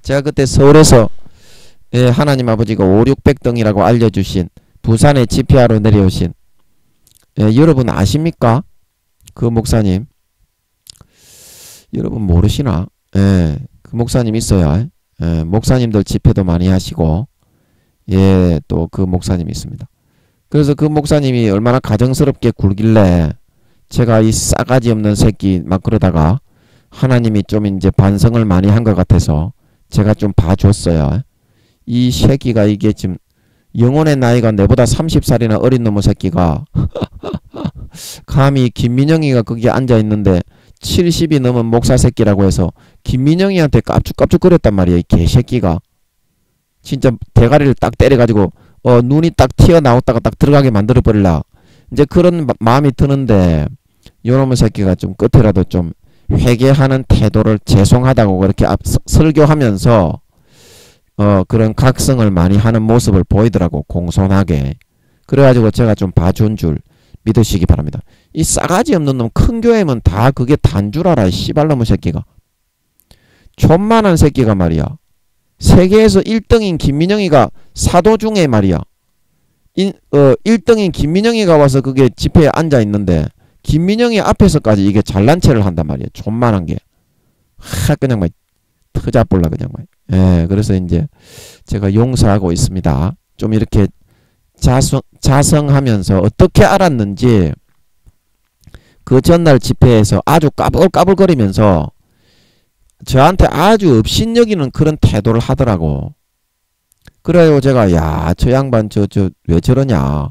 제가 그때 서울에서 하나님 아버지가 5, 600등이라고 알려주신 부산에 집회하러 내려오신 여러분 아십니까? 그 목사님. 여러분 모르시나? 그 목사님 있어요. 목사님들 집회도 많이 하시고 또 그 목사님이 있습니다. 그래서 그 목사님이 얼마나 가정스럽게 굴길래 제가 이 싸가지 없는 새끼 막 그러다가 하나님이 좀 이제 반성을 많이 한 것 같아서 제가 좀 봐줬어요. 이 새끼가 이게 지금 영혼의 나이가 내보다 30살이나 어린 놈의 새끼가 감히 김민영이가 거기에 앉아있는데 70이 넘은 목사 새끼라고 해서 김민영이한테 깝죽깝죽거렸단 말이야. 이 개새끼가 진짜 대가리를 딱 때려가지고 눈이 딱 튀어나왔다가 딱 들어가게 만들어버릴라. 이제 그런 마음이 드는데 요놈의 새끼가 좀 끝이라도 좀 회개하는 태도를 죄송하다고 그렇게 설교하면서 그런 각성을 많이 하는 모습을 보이더라고. 공손하게. 그래가지고 제가 좀 봐준 줄 믿으시기 바랍니다. 이 싸가지 없는 놈 큰 교회면 다 그게 단 줄 알아. 씨발놈의 새끼가. 존만한 새끼가 말이야. 세계에서 1등인 김민영이가 사도 중에 말이야. 1등인 김민영이가 와서 그게 집회에 앉아있는데 김민영이 앞에서까지 이게 잘난 체를 한단 말이야. 존만한 게. 그냥 막 터져볼라 그냥 막. 그래서 이제 제가 용서하고 있습니다. 좀 이렇게 자성하면서 어떻게 알았는지 그 전날 집회에서 아주 까불까불거리면서 저한테 아주 업신여기는 그런 태도를 하더라고. 그래요 제가 야 저 양반 왜 저러냐.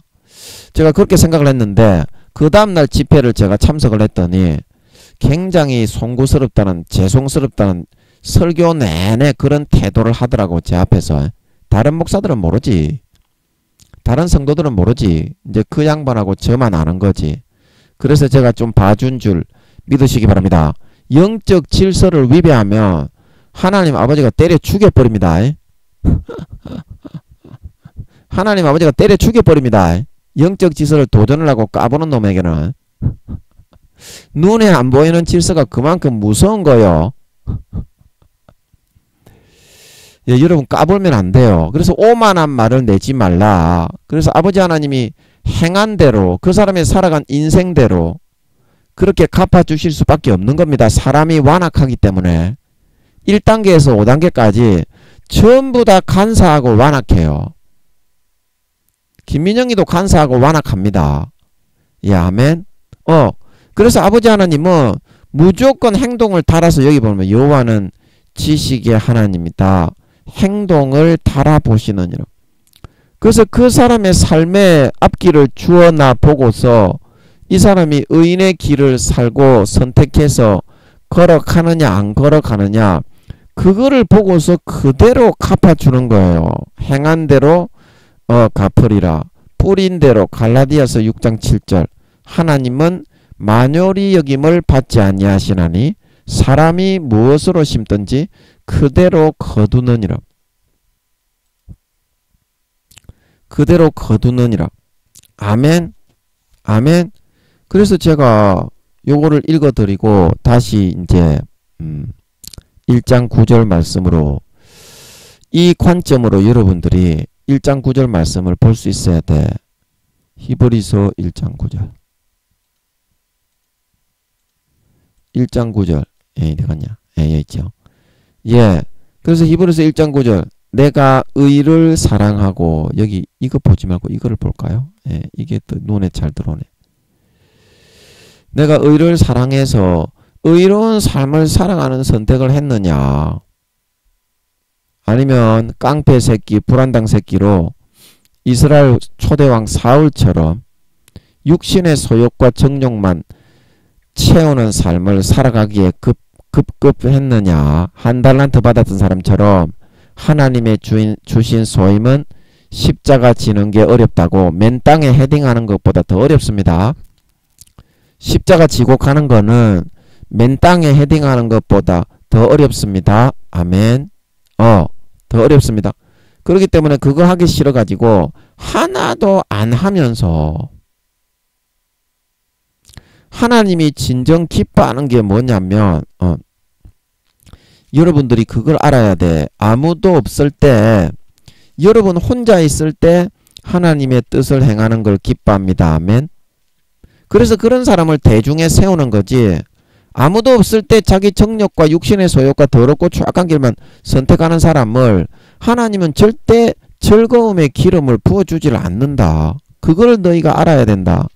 제가 그렇게 생각을 했는데 그 다음날 집회를 제가 참석을 했더니 굉장히 송구스럽다는 죄송스럽다는 설교 내내 그런 태도를 하더라고. 제 앞에서. 다른 목사들은 모르지. 다른 성도들은 모르지. 이제 그 양반하고 저만 아는 거지. 그래서 제가 좀 봐준 줄 믿으시기 바랍니다. 영적 질서를 위배하면 하나님 아버지가 때려 죽여버립니다. 하나님 아버지가 때려 죽여버립니다. 영적 질서를 도전을 하고 까보는 놈에게는. 눈에 안 보이는 질서가 그만큼 무서운 거요. 예, 여러분 까불면 안 돼요. 그래서 오만한 말을 내지 말라. 그래서 아버지 하나님이 행한 대로 그 사람이 살아간 인생대로 그렇게 갚아주실 수밖에 없는 겁니다. 사람이 완악하기 때문에 1단계에서 5단계까지 전부 다 간사하고 완악해요. 김민영이도 간사하고 완악합니다. 예, 아멘. 그래서 아버지 하나님은 무조건 행동을 따라서 여기 보면 여호와는 지식의 하나님이다. 행동을 달아보시느니라. 그래서 그 사람의 삶의 앞길을 주어나 보고서 이 사람이 의인의 길을 살고 선택해서 걸어가느냐 안 걸어가느냐 그거를 보고서 그대로 갚아주는 거예요. 행한 대로 갚으리라. 뿌린 대로 갈라디아서 6장 7절 하나님은 만요리 여김을 받지 아니하시나니 사람이 무엇으로 심든지 그대로 거두느니라. 그대로 거두느니라. 아멘. 아멘. 그래서 제가 요거를 읽어드리고 다시 이제 1장 9절 말씀으로 이 관점으로 여러분들이 1장 9절 말씀을 볼 수 있어야 돼. 히브리서 1장 9절 1장 9절 어디 갔냐? 여기 있죠. 예. 그래서 히브리서 1장 9절 내가 의를 사랑하고 여기 이거 보지 말고 이거를 볼까요? 예, 이게 또 눈에 잘 들어오네. 내가 의를 사랑해서 의로운 삶을 살아가는 선택을 했느냐 아니면 깡패 새끼 불안당 새끼로 이스라엘 초대왕 사울처럼 육신의 소욕과 정욕만 채우는 삶을 살아가기에 급급했느냐. 한 달란트 받았던 사람처럼 하나님의 주신 소임은 십자가 지는 게 어렵다고 맨 땅에 헤딩하는 것보다 더 어렵습니다. 십자가 지고 가는 거는 맨 땅에 헤딩하는 것보다 더 어렵습니다. 아멘. 더 어렵습니다. 그렇기 때문에 그거 하기 싫어가지고 하나도 안 하면서 하나님이 진정 기뻐하는 게 뭐냐면 여러분들이 그걸 알아야 돼. 아무도 없을 때 여러분 혼자 있을 때 하나님의 뜻을 행하는 걸 기뻐합니다. 아멘. 그래서 그런 사람을 대중에 세우는 거지 아무도 없을 때 자기 정욕과 육신의 소욕과 더럽고 추악한 길만 선택하는 사람을 하나님은 절대 즐거움의 기름을 부어주질 않는다. 그걸 너희가 알아야 된다.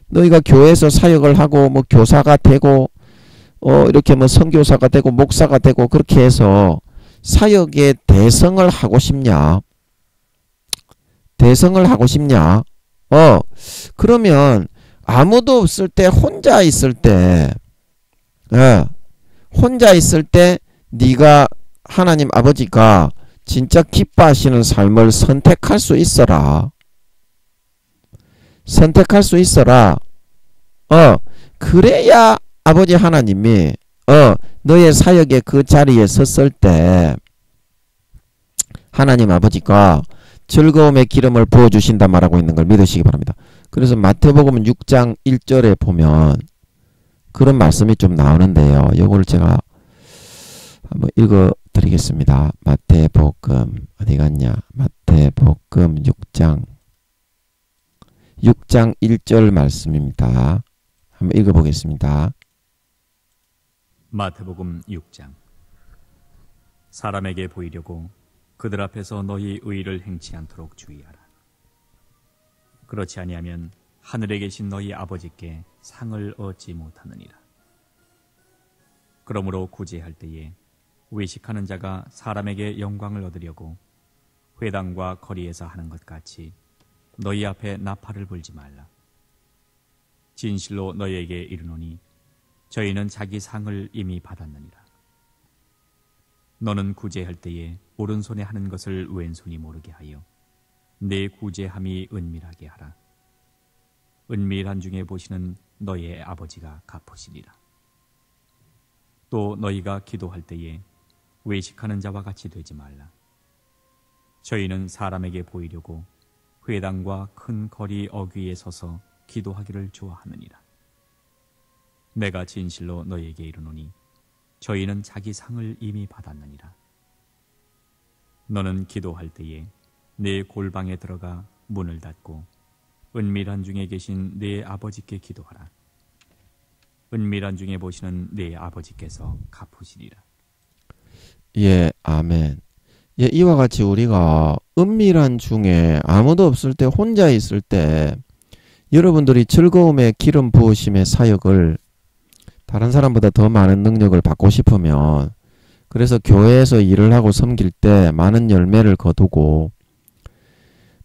너희가 교회에서 사역을 하고 뭐 교사가 되고 이렇게 뭐 선교사가 되고 목사가 되고 그렇게 해서 사역의 대성을 하고 싶냐? 대성을 하고 싶냐? 그러면 아무도 없을 때 혼자 있을 때 혼자 있을 때 네가 하나님 아버지가 진짜 기뻐하시는 삶을 선택할 수 있어라. 선택할 수 있어라. 그래야 아버지 하나님이 너의 사역의 그 자리에 섰을 때 하나님 아버지가 즐거움의 기름을 부어주신다 말하고 있는 걸 믿으시기 바랍니다. 그래서 마태복음 6장 1절에 보면 그런 말씀이 좀 나오는데요. 요거를 제가 한번 읽어 드리겠습니다. 마태복음 어디 갔냐? 마태복음 6장 1절 말씀입니다. 한번 읽어 보겠습니다. 마태복음 6장 사람에게 보이려고 그들 앞에서 너희 의를 행치 않도록 주의하라. 그렇지 아니하면 하늘에 계신 너희 아버지께 상을 얻지 못하느니라. 그러므로 구제할 때에 외식하는 자가 사람에게 영광을 얻으려고 회당과 거리에서 하는 것 같이 너희 앞에 나팔을 불지 말라. 진실로 너희에게 이르노니 저희는 자기 상을 이미 받았느니라. 너는 구제할 때에 오른손에 하는 것을 왼손이 모르게 하여 내 구제함이 은밀하게 하라. 은밀한 중에 보시는 너희의 아버지가 갚으시리라. 또 너희가 기도할 때에 외식하는 자와 같이 되지 말라. 저희는 사람에게 보이려고 회당과 큰 거리 어귀에 서서 기도하기를 좋아하느니라. 내가 진실로 너희에게 이르노니 저희는 자기 상을 이미 받았느니라. 너는 기도할 때에 네 골방에 들어가 문을 닫고 은밀한 중에 계신 네 아버지께 기도하라. 은밀한 중에 보시는 네 아버지께서 갚으시리라. 예, 아멘. 예, 이와 같이 우리가 은밀한 중에 아무도 없을 때, 혼자 있을 때 여러분들이 즐거움의 기름 부으심의 사역을 다른 사람보다 더 많은 능력을 받고 싶으면, 그래서 교회에서 일을 하고 섬길 때 많은 열매를 거두고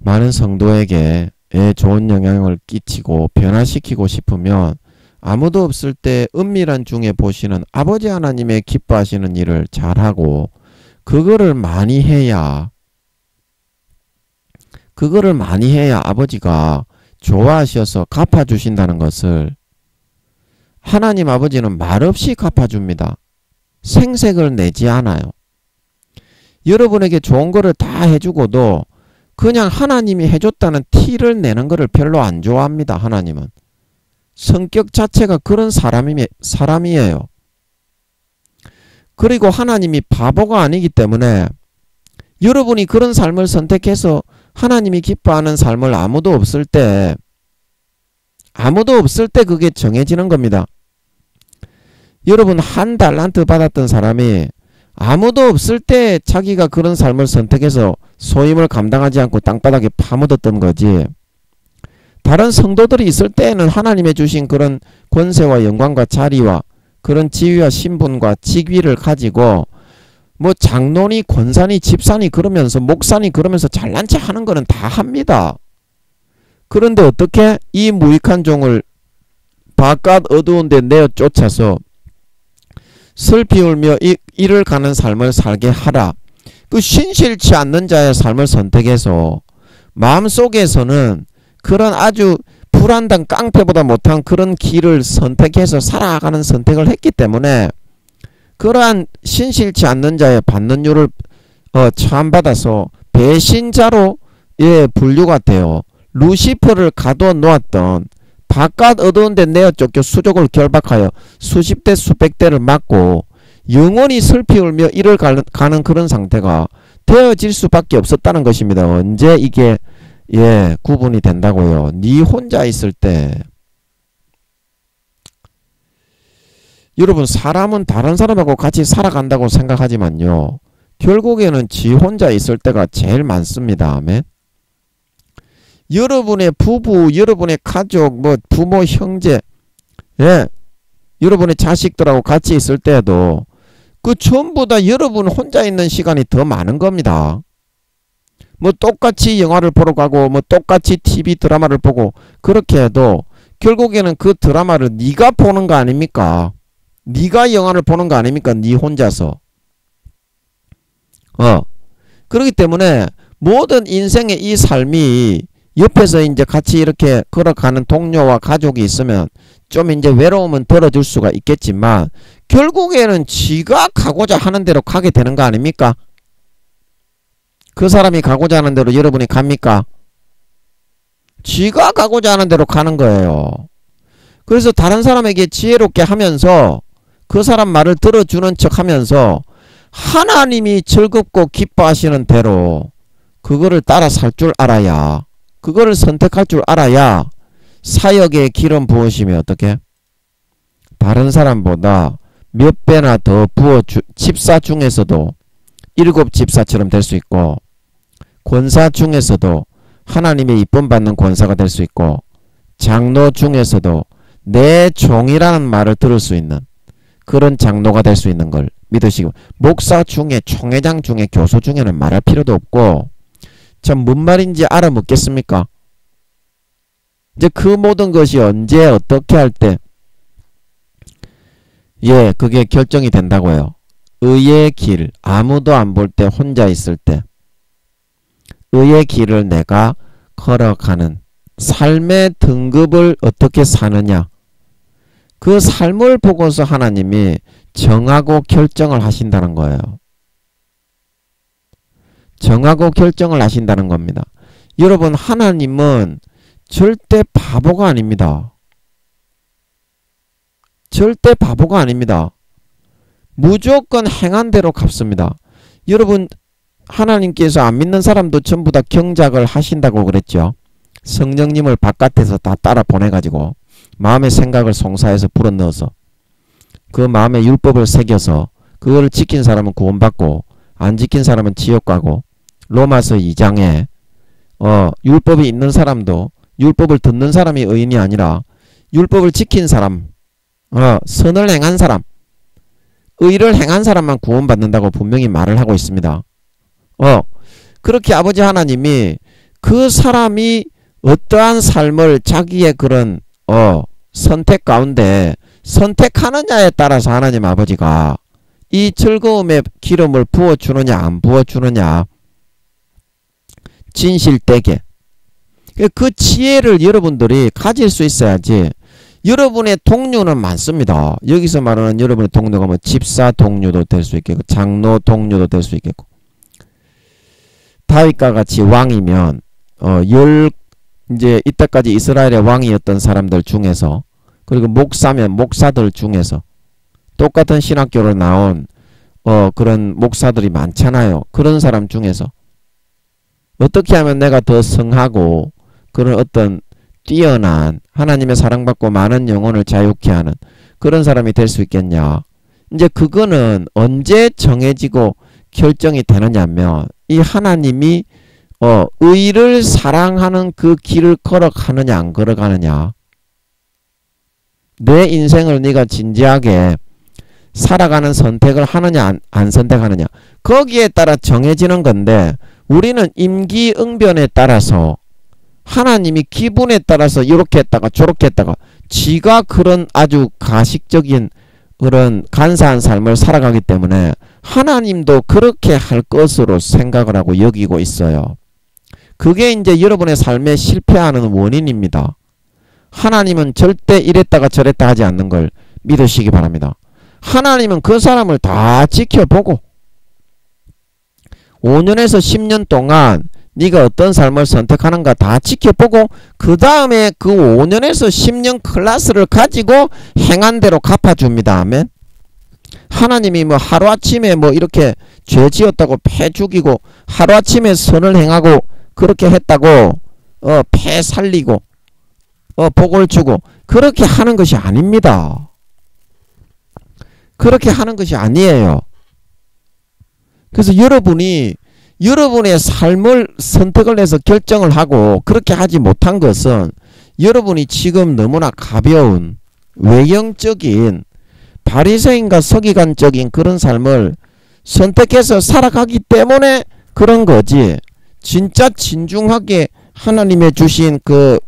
많은 성도에게 좋은 영향을 끼치고 변화시키고 싶으면 아무도 없을 때 은밀한 중에 보시는 아버지 하나님의 기뻐하시는 일을 잘하고 그거를 많이 해야 아버지가 좋아하셔서 갚아주신다는 것을, 하나님 아버지는 말없이 갚아줍니다. 생색을 내지 않아요. 여러분에게 좋은 거를 다 해주고도 그냥 하나님이 해줬다는 티를 내는 거를 별로 안 좋아합니다. 하나님은 성격 자체가 그런 사람이에요. 그리고 하나님이 바보가 아니기 때문에 여러분이 그런 삶을 선택해서 하나님이 기뻐하는 삶을 아무도 없을 때 그게 정해지는 겁니다. 여러분, 한 달란트 받았던 사람이 아무도 없을 때 자기가 그런 삶을 선택해서 소임을 감당하지 않고 땅바닥에 파묻었던 거지, 다른 성도들이 있을 때에는 하나님의 주신 그런 권세와 영광과 자리와 그런 지위와 신분과 직위를 가지고 뭐 장로니 권사니 집사니 그러면서 목사니 그러면서 잘난 체 하는 거는 다 합니다. 그런데 어떻게 이 무익한 종을 바깥 어두운 데 내어 쫓아서 슬피 울며 이를 가는 삶을 살게 하라. 그 신실치 않는 자의 삶을 선택해서 마음속에서는 그런 아주 불안당 깡패보다 못한 그런 길을 선택해서 살아가는 선택을 했기 때문에 그러한 신실치 않는 자의 받는 유를 처함받아서 배신자로 분류가 돼요. 루시퍼를 가둬 놓았던 바깥 어두운 데 내어 쫓겨 수족을 결박하여 수십 대 수백 대를 맞고 영원히 슬피 울며 이를 가는 그런 상태가 되어질 수밖에 없었다는 것입니다. 언제 이게 구분이 된다고요? 네 혼자 있을 때. 여러분, 사람은 다른 사람하고 같이 살아간다고 생각하지만요, 결국에는 지 혼자 있을 때가 제일 많습니다. 아멘. 여러분의 부부, 여러분의 가족, 뭐 부모, 형제, 여러분의 자식들하고 같이 있을 때도 그 전부 다 여러분 혼자 있는 시간이 더 많은 겁니다. 뭐 똑같이 영화를 보러 가고 뭐 똑같이 TV 드라마를 보고 그렇게 해도 결국에는 그 드라마를 네가 보는 거 아닙니까? 네가 영화를 보는 거 아닙니까? 네 혼자서. 그렇기 때문에 모든 인생의 이 삶이 옆에서 이제 같이 이렇게 걸어가는 동료와 가족이 있으면 좀 이제 외로움은 덜어줄 수가 있겠지만 결국에는 지가 가고자 하는 대로 가게 되는 거 아닙니까? 그 사람이 가고자 하는 대로 여러분이 갑니까? 지가 가고자 하는 대로 가는 거예요. 그래서 다른 사람에게 지혜롭게 하면서 그 사람 말을 들어주는 척 하면서 하나님이 즐겁고 기뻐하시는 대로 그거를 따라 살 줄 알아야, 그거를 선택할 줄 알아야 사역에 기름 부으시면 어떻게? 다른 사람보다 몇 배나 더 집사 중에서도 7 집사처럼 될 수 있고, 권사 중에서도 하나님의 이쁨 받는 권사가 될 수 있고, 장로 중에서도 내 종이라는 말을 들을 수 있는 그런 장로가 될 수 있는 걸 믿으시고, 목사 중에, 총회장 중에, 교수 중에는 말할 필요도 없고, 참 뭔 말인지 알아먹겠습니까? 이제 그 모든 것이 언제 어떻게 할 때 그게 결정이 된다고요. 의의 길, 아무도 안 볼 때 혼자 있을 때 의의 길을 내가 걸어가는 삶의 등급을 어떻게 사느냐, 그 삶을 보고서 하나님이 정하고 결정을 하신다는 거예요. 정하고 결정을 하신다는 겁니다. 여러분, 하나님은 절대 바보가 아닙니다. 절대 바보가 아닙니다. 무조건 행한 대로 갚습니다. 여러분, 하나님께서 안 믿는 사람도 전부 다 경작을 하신다고 그랬죠. 성령님을 바깥에서 다 따라 보내가지고 마음의 생각을 송사해서 불어넣어서 그 마음에 율법을 새겨서 그걸 지킨 사람은 구원받고 안 지킨 사람은 지옥 가고, 로마서 2장에 율법이 있는 사람도 율법을 듣는 사람이 의인이 아니라 율법을 지킨 사람, 선을 행한 사람, 의를 행한 사람만 구원받는다고 분명히 말을 하고 있습니다. 그렇게 아버지 하나님이 그 사람이 어떠한 삶을 자기의 그런 선택 가운데 선택하느냐에 따라서 하나님 아버지가 이 즐거움의 기름을 부어주느냐 안 부어주느냐, 진실되게 그 지혜를 여러분들이 가질 수 있어야지. 여러분의 동료는 많습니다. 여기서 말하는 여러분의 동료가 뭐 집사 동료도 될 수 있겠고 장로 동료도 될 수 있겠고, 다윗과 같이 왕이면 이제 이때까지 이스라엘의 왕이었던 사람들 중에서, 그리고 목사면 목사들 중에서 똑같은 신학교를 나온 그런 목사들이 많잖아요. 그런 사람 중에서 어떻게 하면 내가 더 성하고 그런 어떤 뛰어난 하나님의 사랑받고 많은 영혼을 자유케 하는 그런 사람이 될 수 있겠냐. 이제 그거는 언제 정해지고 결정이 되느냐면 이 하나님이 의를 사랑하는 그 길을 걸어가느냐 안 걸어가느냐, 내 인생을 네가 진지하게 살아가는 선택을 하느냐 안 선택하느냐, 거기에 따라 정해지는 건데, 우리는 임기응변에 따라서 하나님이 기분에 따라서 이렇게 했다가 저렇게 했다가 지가 그런 아주 가식적인 그런 간사한 삶을 살아가기 때문에 하나님도 그렇게 할 것으로 생각을 하고 여기고 있어요. 그게 이제 여러분의 삶에 실패하는 원인입니다. 하나님은 절대 이랬다가 저랬다 하지 않는 걸 믿으시기 바랍니다. 하나님은 그 사람을 다 지켜보고 5년에서 10년 동안 네가 어떤 삶을 선택하는가 다 지켜보고 그 다음에 그 5년에서 10년 클래스를 가지고 행한 대로 갚아줍니다. 아멘. 하나님이 뭐 하루아침에 뭐 이렇게 죄 지었다고 패 죽이고 하루아침에 선을 행하고 그렇게 했다고 패 살리고 복을 주고 그렇게 하는 것이 아닙니다. 그렇게 하는 것이 아니에요. 그래서 여러분이 여러분의 삶을 선택을 해서 결정을 하고 그렇게 하지 못한 것은 여러분이 지금 너무나 가벼운 외형적인 바리새인과 서기관적인 그런 삶을 선택해서 살아가기 때문에 그런 거지, 진짜 진중하게 하나님의 주신 그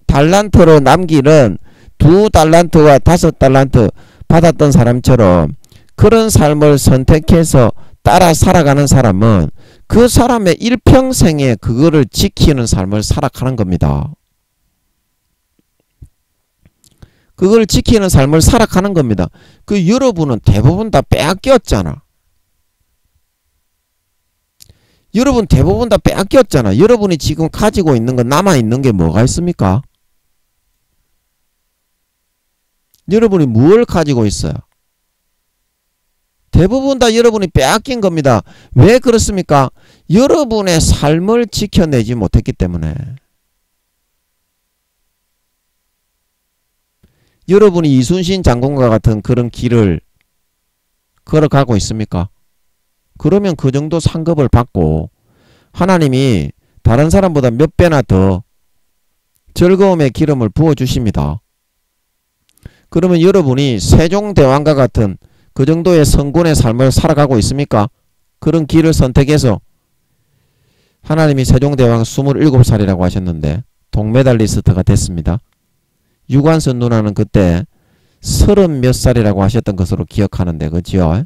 달란트로 남기는 2달란트와 5달란트 받았던 사람처럼 그런 삶을 선택해서 따라 살아가는 사람은 그 사람의 일평생에 그거를 지키는 삶을 살아가는 겁니다. 그걸 지키는 삶을 살아가는 겁니다. 그 여러분은 대부분 다 빼앗겼잖아. 여러분 대부분 다 빼앗겼잖아. 여러분이 지금 가지고 있는 건 남아있는 게 뭐가 있습니까? 여러분이 뭘 가지고 있어요? 대부분 다 여러분이 빼앗긴 겁니다. 왜 그렇습니까? 여러분의 삶을 지켜내지 못했기 때문에. 여러분이 이순신 장군과 같은 그런 길을 걸어가고 있습니까? 그러면 그 정도 상급을 받고 하나님이 다른 사람보다 몇 배나 더 즐거움의 기름을 부어주십니다. 그러면 여러분이 세종대왕과 같은 그 정도의 성군의 삶을 살아가고 있습니까? 그런 길을 선택해서 하나님이 세종대왕 27살이라고 하셨는데 동메달리스트가 됐습니다. 유관순 누나는 그때 30몇 살이라고 하셨던 것으로 기억하는데, 그죠?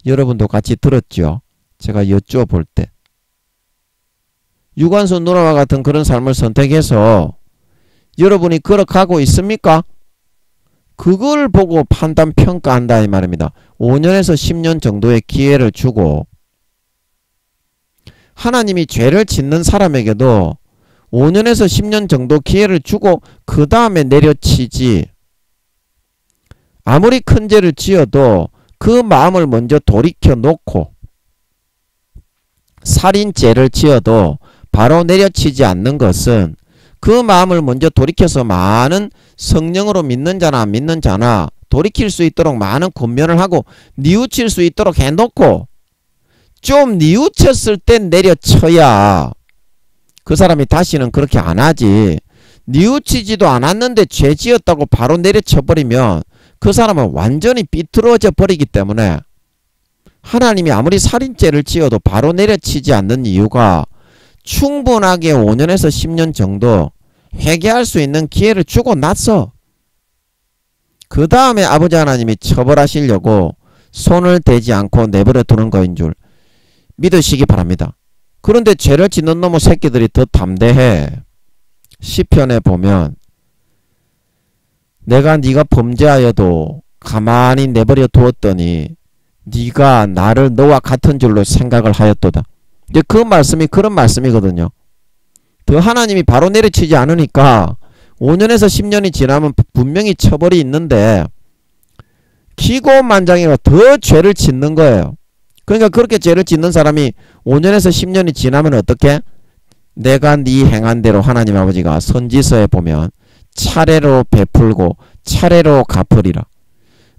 여러분도 같이 들었죠? 제가 여쭈어볼 때. 유관순 누나와 같은 그런 삶을 선택해서 여러분이 걸어가고 있습니까? 그걸 보고 판단 평가한다 이 말입니다. 5년에서 10년 정도의 기회를 주고, 하나님이 죄를 짓는 사람에게도 5년에서 10년 정도 기회를 주고 그 다음에 내려치지, 아무리 큰 죄를 지어도 그 마음을 먼저 돌이켜 놓고 살인죄를 지어도 바로 내려치지 않는 것은 그 마음을 먼저 돌이켜서 많은 성령으로 믿는 자나 안 믿는 자나 돌이킬 수 있도록 많은 권면을 하고 뉘우칠 수 있도록 해놓고 좀 뉘우쳤을 땐 내려쳐야 그 사람이 다시는 그렇게 안 하지. 뉘우치지도 않았는데 죄 지었다고 바로 내려쳐버리면 그 사람은 완전히 삐뚤어져 버리기 때문에 하나님이 아무리 살인죄를 지어도 바로 내려치지 않는 이유가 충분하게 5년에서 10년 정도 회개할 수 있는 기회를 주고 났어. 그 다음에 아버지 하나님이 처벌하시려고 손을 대지 않고 내버려 두는 거인 줄 믿으시기 바랍니다. 그런데 죄를 짓는 놈의 새끼들이 더 담대해. 시편에 보면 내가 네가 범죄하여도 가만히 내버려 두었더니 네가 나를 너와 같은 줄로 생각을 하였도다. 이제 그 말씀이 그런 말씀이거든요. 더 하나님이 바로 내려치지 않으니까 5년에서 10년이 지나면 분명히 처벌이 있는데 기고만장이라 더 죄를 짓는 거예요. 그러니까 그렇게 죄를 짓는 사람이 5년에서 10년이 지나면 어떻게? 내가 네 행한 대로 하나님 아버지가 선지서에 보면 차례로 베풀고 차례로 갚으리라.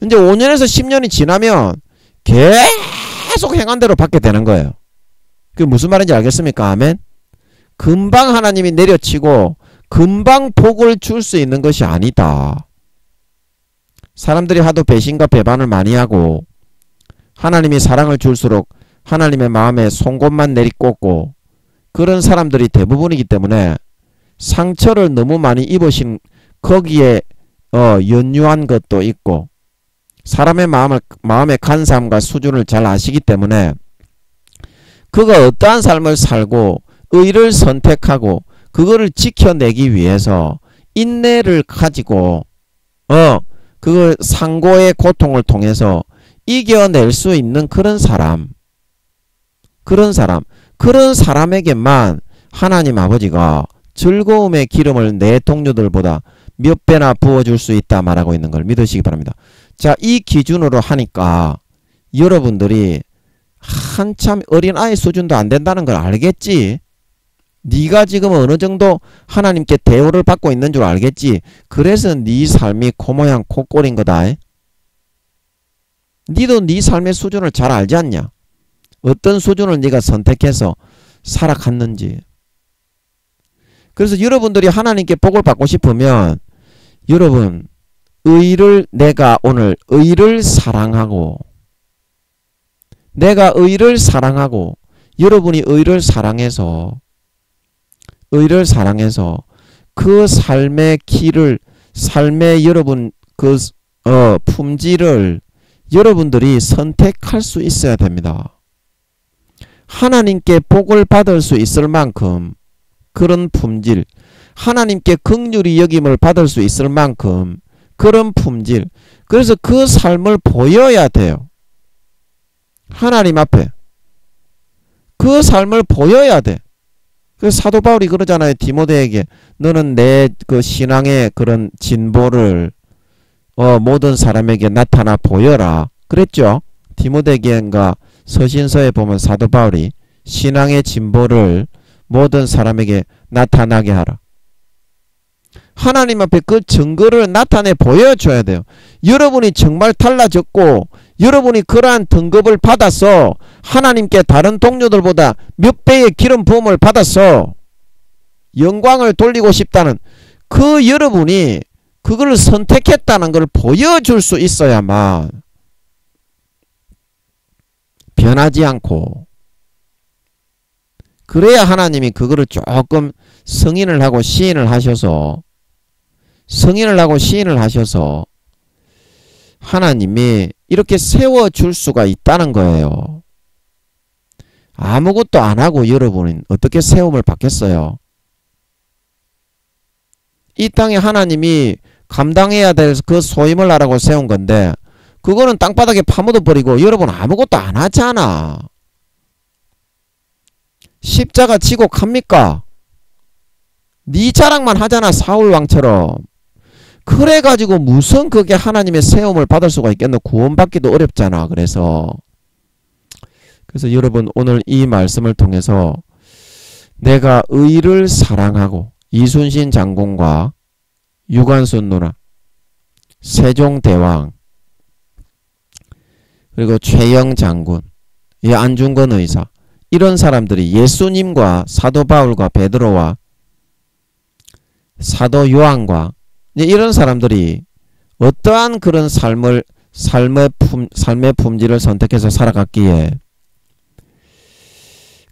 이제 5년에서 10년이 지나면 계속 행한 대로 받게 되는 거예요. 그게 무슨 말인지 알겠습니까? 아멘? 금방 하나님이 내려치고 금방 복을 줄 수 있는 것이 아니다. 사람들이 하도 배신과 배반을 많이 하고 하나님이 사랑을 줄수록 하나님의 마음에 송곳만 내리꽂고 그런 사람들이 대부분이기 때문에 상처를 너무 많이 입으신 거기에 연유한 것도 있고 사람의 마음의 간사함과 수준을 잘 아시기 때문에 그가 어떠한 삶을 살고 의를 선택하고 그거를 지켜내기 위해서 인내를 가지고 그걸 상고의 고통을 통해서 이겨낼 수 있는 그런 사람에게만 하나님 아버지가 즐거움의 기름을 내 동료들보다 몇 배나 부어줄 수 있다 말하고 있는 걸 믿으시기 바랍니다. 자, 이 기준으로 하니까 여러분들이 한참 어린아이 수준도 안 된다는 걸 알겠지? 네가 지금 어느 정도 하나님께 대우를 받고 있는 줄 알겠지? 그래서 네 삶이 코 모양 코꼴인 거다. 니도 네 삶의 수준을 잘 알지 않냐? 어떤 수준을 네가 선택해서 살아갔는지. 그래서 여러분들이 하나님께 복을 받고 싶으면 여러분 내가 오늘 의를 사랑하고 내가 의를 사랑하고 여러분이 의를 사랑해서 그 삶의 길을 삶의 여러분 그 품질을 여러분들이 선택할 수 있어야 됩니다. 하나님께 복을 받을 수 있을 만큼 그런 품질, 하나님께 긍휼히 여김을 받을 수 있을 만큼 그런 품질, 그래서 그 삶을 보여야 돼요. 하나님 앞에 그 삶을 보여야 돼. 그 사도 바울이 그러잖아요. 디모데에게 너는 내 그 신앙의 그런 진보를 모든 사람에게 나타나 보여라 그랬죠. 디모데에게인가 서신서에 보면 사도 바울이 신앙의 진보를 모든 사람에게 나타나게 하라. 하나님 앞에 그 증거를 나타내 보여줘야 돼요. 여러분이 정말 달라졌고 여러분이 그러한 등급을 받아서 하나님께 다른 동료들보다 몇 배의 기름 부음을 받아서 영광을 돌리고 싶다는 그 여러분이 그걸 선택했다는 걸 보여줄 수 있어야만 변하지 않고 그래야 하나님이 그거를 조금 승인을 하고 시인을 하셔서 하나님이 이렇게 세워줄 수가 있다는 거예요. 아무것도 안 하고 여러분은 어떻게 세움을 받겠어요? 이 땅에 하나님이 감당해야 될 그 소임을 하라고 세운 건데 그거는 땅바닥에 파묻어 버리고 여러분 아무것도 안 하잖아. 십자가 지고 갑니까? 네 자랑만 하잖아. 사울왕처럼. 그래가지고 무슨 그게 하나님의 세움을 받을 수가 있겠노? 구원받기도 어렵잖아. 그래서 그래서 여러분 오늘 이 말씀을 통해서 내가 의를 사랑하고 이순신 장군과 유관순 누나, 세종대왕, 그리고 최영 장군, 안중근 의사, 이런 사람들이 예수님과 사도 바울과 베드로와 사도 요한과 이런 사람들이 어떠한 그런 삶의 품질을 선택해서 살아갔기에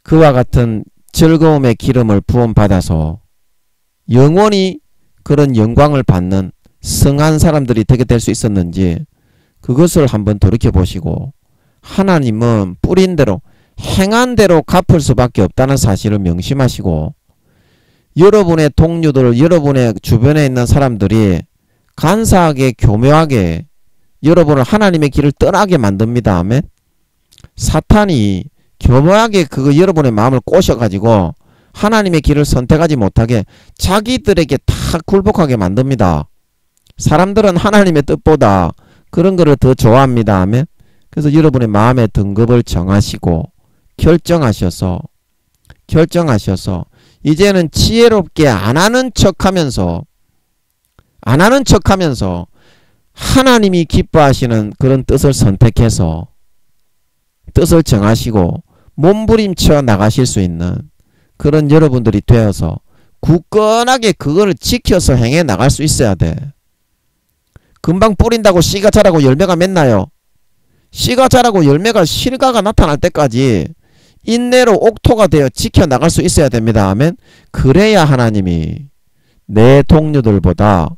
그와 같은 즐거움의 기름을 부음받아서 영원히 그런 영광을 받는 성한 사람들이 되게 될 수 있었는지 그것을 한번 돌이켜보시고 하나님은 뿌린 대로 행한 대로 갚을 수밖에 없다는 사실을 명심하시고 여러분의 동료들, 여러분의 주변에 있는 사람들이 간사하게 교묘하게 여러분을 하나님의 길을 떠나게 만듭니다. 아멘. 사탄이 교묘하게 여러분의 마음을 꼬셔가지고 하나님의 길을 선택하지 못하게 자기들에게 다 굴복하게 만듭니다. 사람들은 하나님의 뜻보다 그런 거를 더 좋아합니다. 아멘. 그래서 여러분의 마음의 등급을 정하시고 결정하셔서 이제는 지혜롭게 안 하는 척하면서 하나님이 기뻐하시는 그런 뜻을 선택해서 뜻을 정하시고 몸부림쳐 나가실 수 있는 그런 여러분들이 되어서 굳건하게 그거를 지켜서 행해 나갈 수 있어야 돼. 금방 뿌린다고 씨가 자라고 열매가 맺나요? 씨가 자라고 열매가 실과가 나타날 때까지 인내로 옥토가 되어 지켜나갈 수 있어야 됩니다. 아멘. 그래야 하나님이 내 동료들보다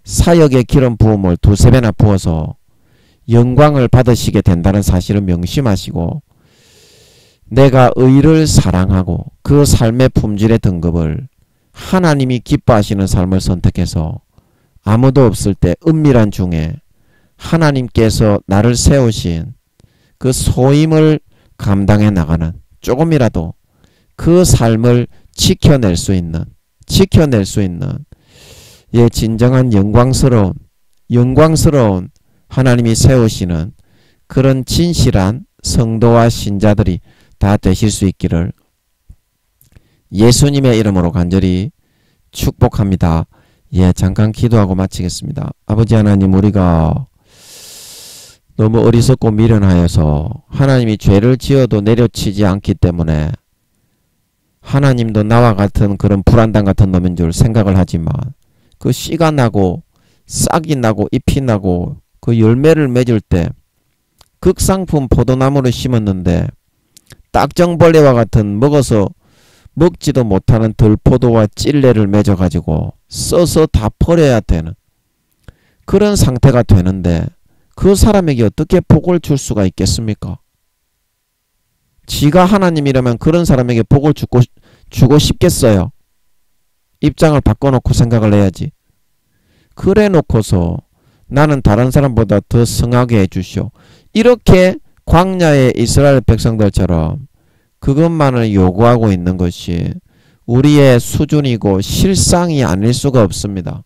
사역의 기름 부음을 두세 배나 부어서 영광을 받으시게 된다는 사실을 명심하시고 내가 의를 사랑하고 그 삶의 품질의 등급을 하나님이 기뻐하시는 삶을 선택해서 아무도 없을 때 은밀한 중에 하나님께서 나를 세우신 그 소임을 감당해 나가는 조금이라도 그 삶을 지켜낼 수 있는 진정한 영광스러운 하나님이 세우시는 그런 진실한 성도와 신자들이 다 되실 수 있기를 예수님의 이름으로 간절히 축복합니다. 잠깐 기도하고 마치겠습니다. 아버지 하나님, 우리가 너무 어리석고 미련하여서 하나님이 죄를 지어도 내려치지 않기 때문에 하나님도 나와 같은 그런 불안당 같은 놈인 줄 생각을 하지만 그 씨가 나고 싹이 나고 잎이 나고 그 열매를 맺을 때 극상품 포도나무를 심었는데 딱정벌레와 같은 먹어서 먹지도 못하는 들포도와 찔레를 맺어가지고 써서 다 버려야 되는 그런 상태가 되는데 그 사람에게 어떻게 복을 줄 수가 있겠습니까? 지가 하나님이라면 그런 사람에게 복을 주고 싶겠어요? 입장을 바꿔놓고 생각을 해야지. 그래 놓고서 나는 다른 사람보다 더 성하게 해주시오. 이렇게 광야의 이스라엘 백성들처럼 그것만을 요구하고 있는 것이 우리의 수준이고 실상이 아닐 수가 없습니다.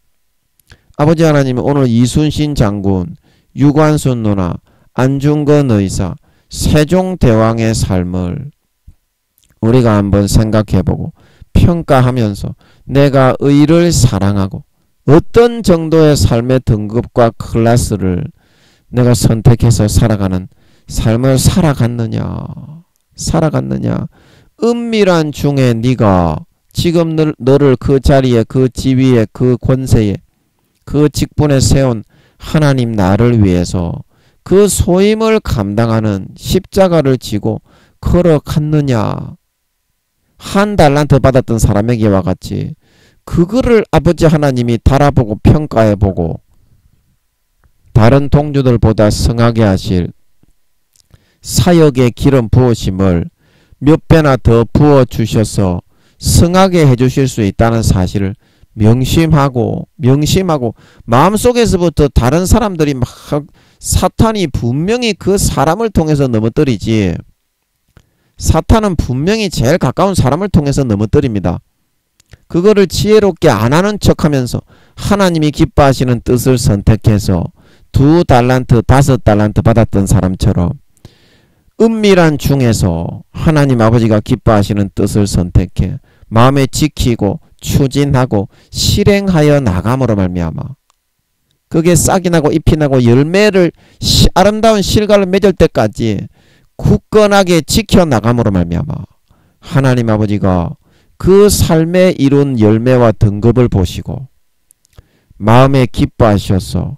아버지 하나님, 오늘 이순신 장군, 유관순 누나, 안중근 의사, 세종대왕의 삶을 우리가 한번 생각해보고 평가하면서 내가 의를 사랑하고 어떤 정도의 삶의 등급과 클래스를 내가 선택해서 살아가는 삶을 살아갔느냐. 은밀한 중에 네가 지금 너를 그 자리에, 그 지위에, 그 권세에, 그 직분에 세운 하나님 나를 위해서 그 소임을 감당하는 십자가를 지고 걸어갔느냐. 한 달란트 받았던 사람에게와 같이 그거를 아버지 하나님이 달아보고 평가해보고 다른 동료들보다 성하게 하실 사역의 기름 부으심을 몇 배나 더 부어주셔서 성하게 해주실 수 있다는 사실을 명심하고 마음속에서부터 다른 사람들이 막 사탄이 분명히 그 사람을 통해서 넘어뜨리지, 사탄은 분명히 제일 가까운 사람을 통해서 넘어뜨립니다. 그거를 지혜롭게 안 하는 척하면서 하나님이 기뻐하시는 뜻을 선택해서 2달란트 5달란트 받았던 사람처럼 은밀한 중에서 하나님 아버지가 기뻐하시는 뜻을 선택해 마음에 지키고 추진하고 실행하여 나감으로 말미암아 그게 싹이 나고 잎이 나고 열매를 아름다운 실과를 맺을 때까지 굳건하게 지켜나감으로 말미암아 하나님 아버지가 그 삶에 이룬 열매와 등급을 보시고 마음에 기뻐하셔서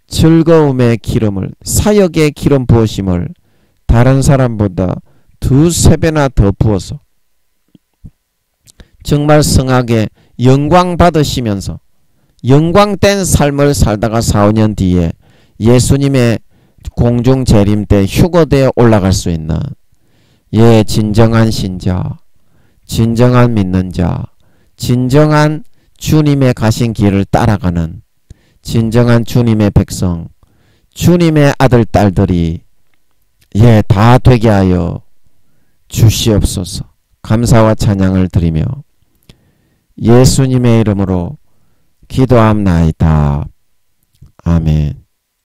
즐거움의 기름을 사역의 기름 부으심을 다른 사람보다 2~3배나 더 부어서 정말 성하게 영광 받으시면서 영광된 삶을 살다가 4~5년 뒤에 예수님의 공중 재림 때 휴거되어 올라갈 수 있는 진정한 신자, 진정한 믿는 자, 진정한 주님의 가신 길을 따라가는 진정한 주님의 백성, 주님의 아들 딸들이 다 되게 하여 주시옵소서. 감사와 찬양을 드리며 예수님의 이름으로 기도함나이다. 아멘.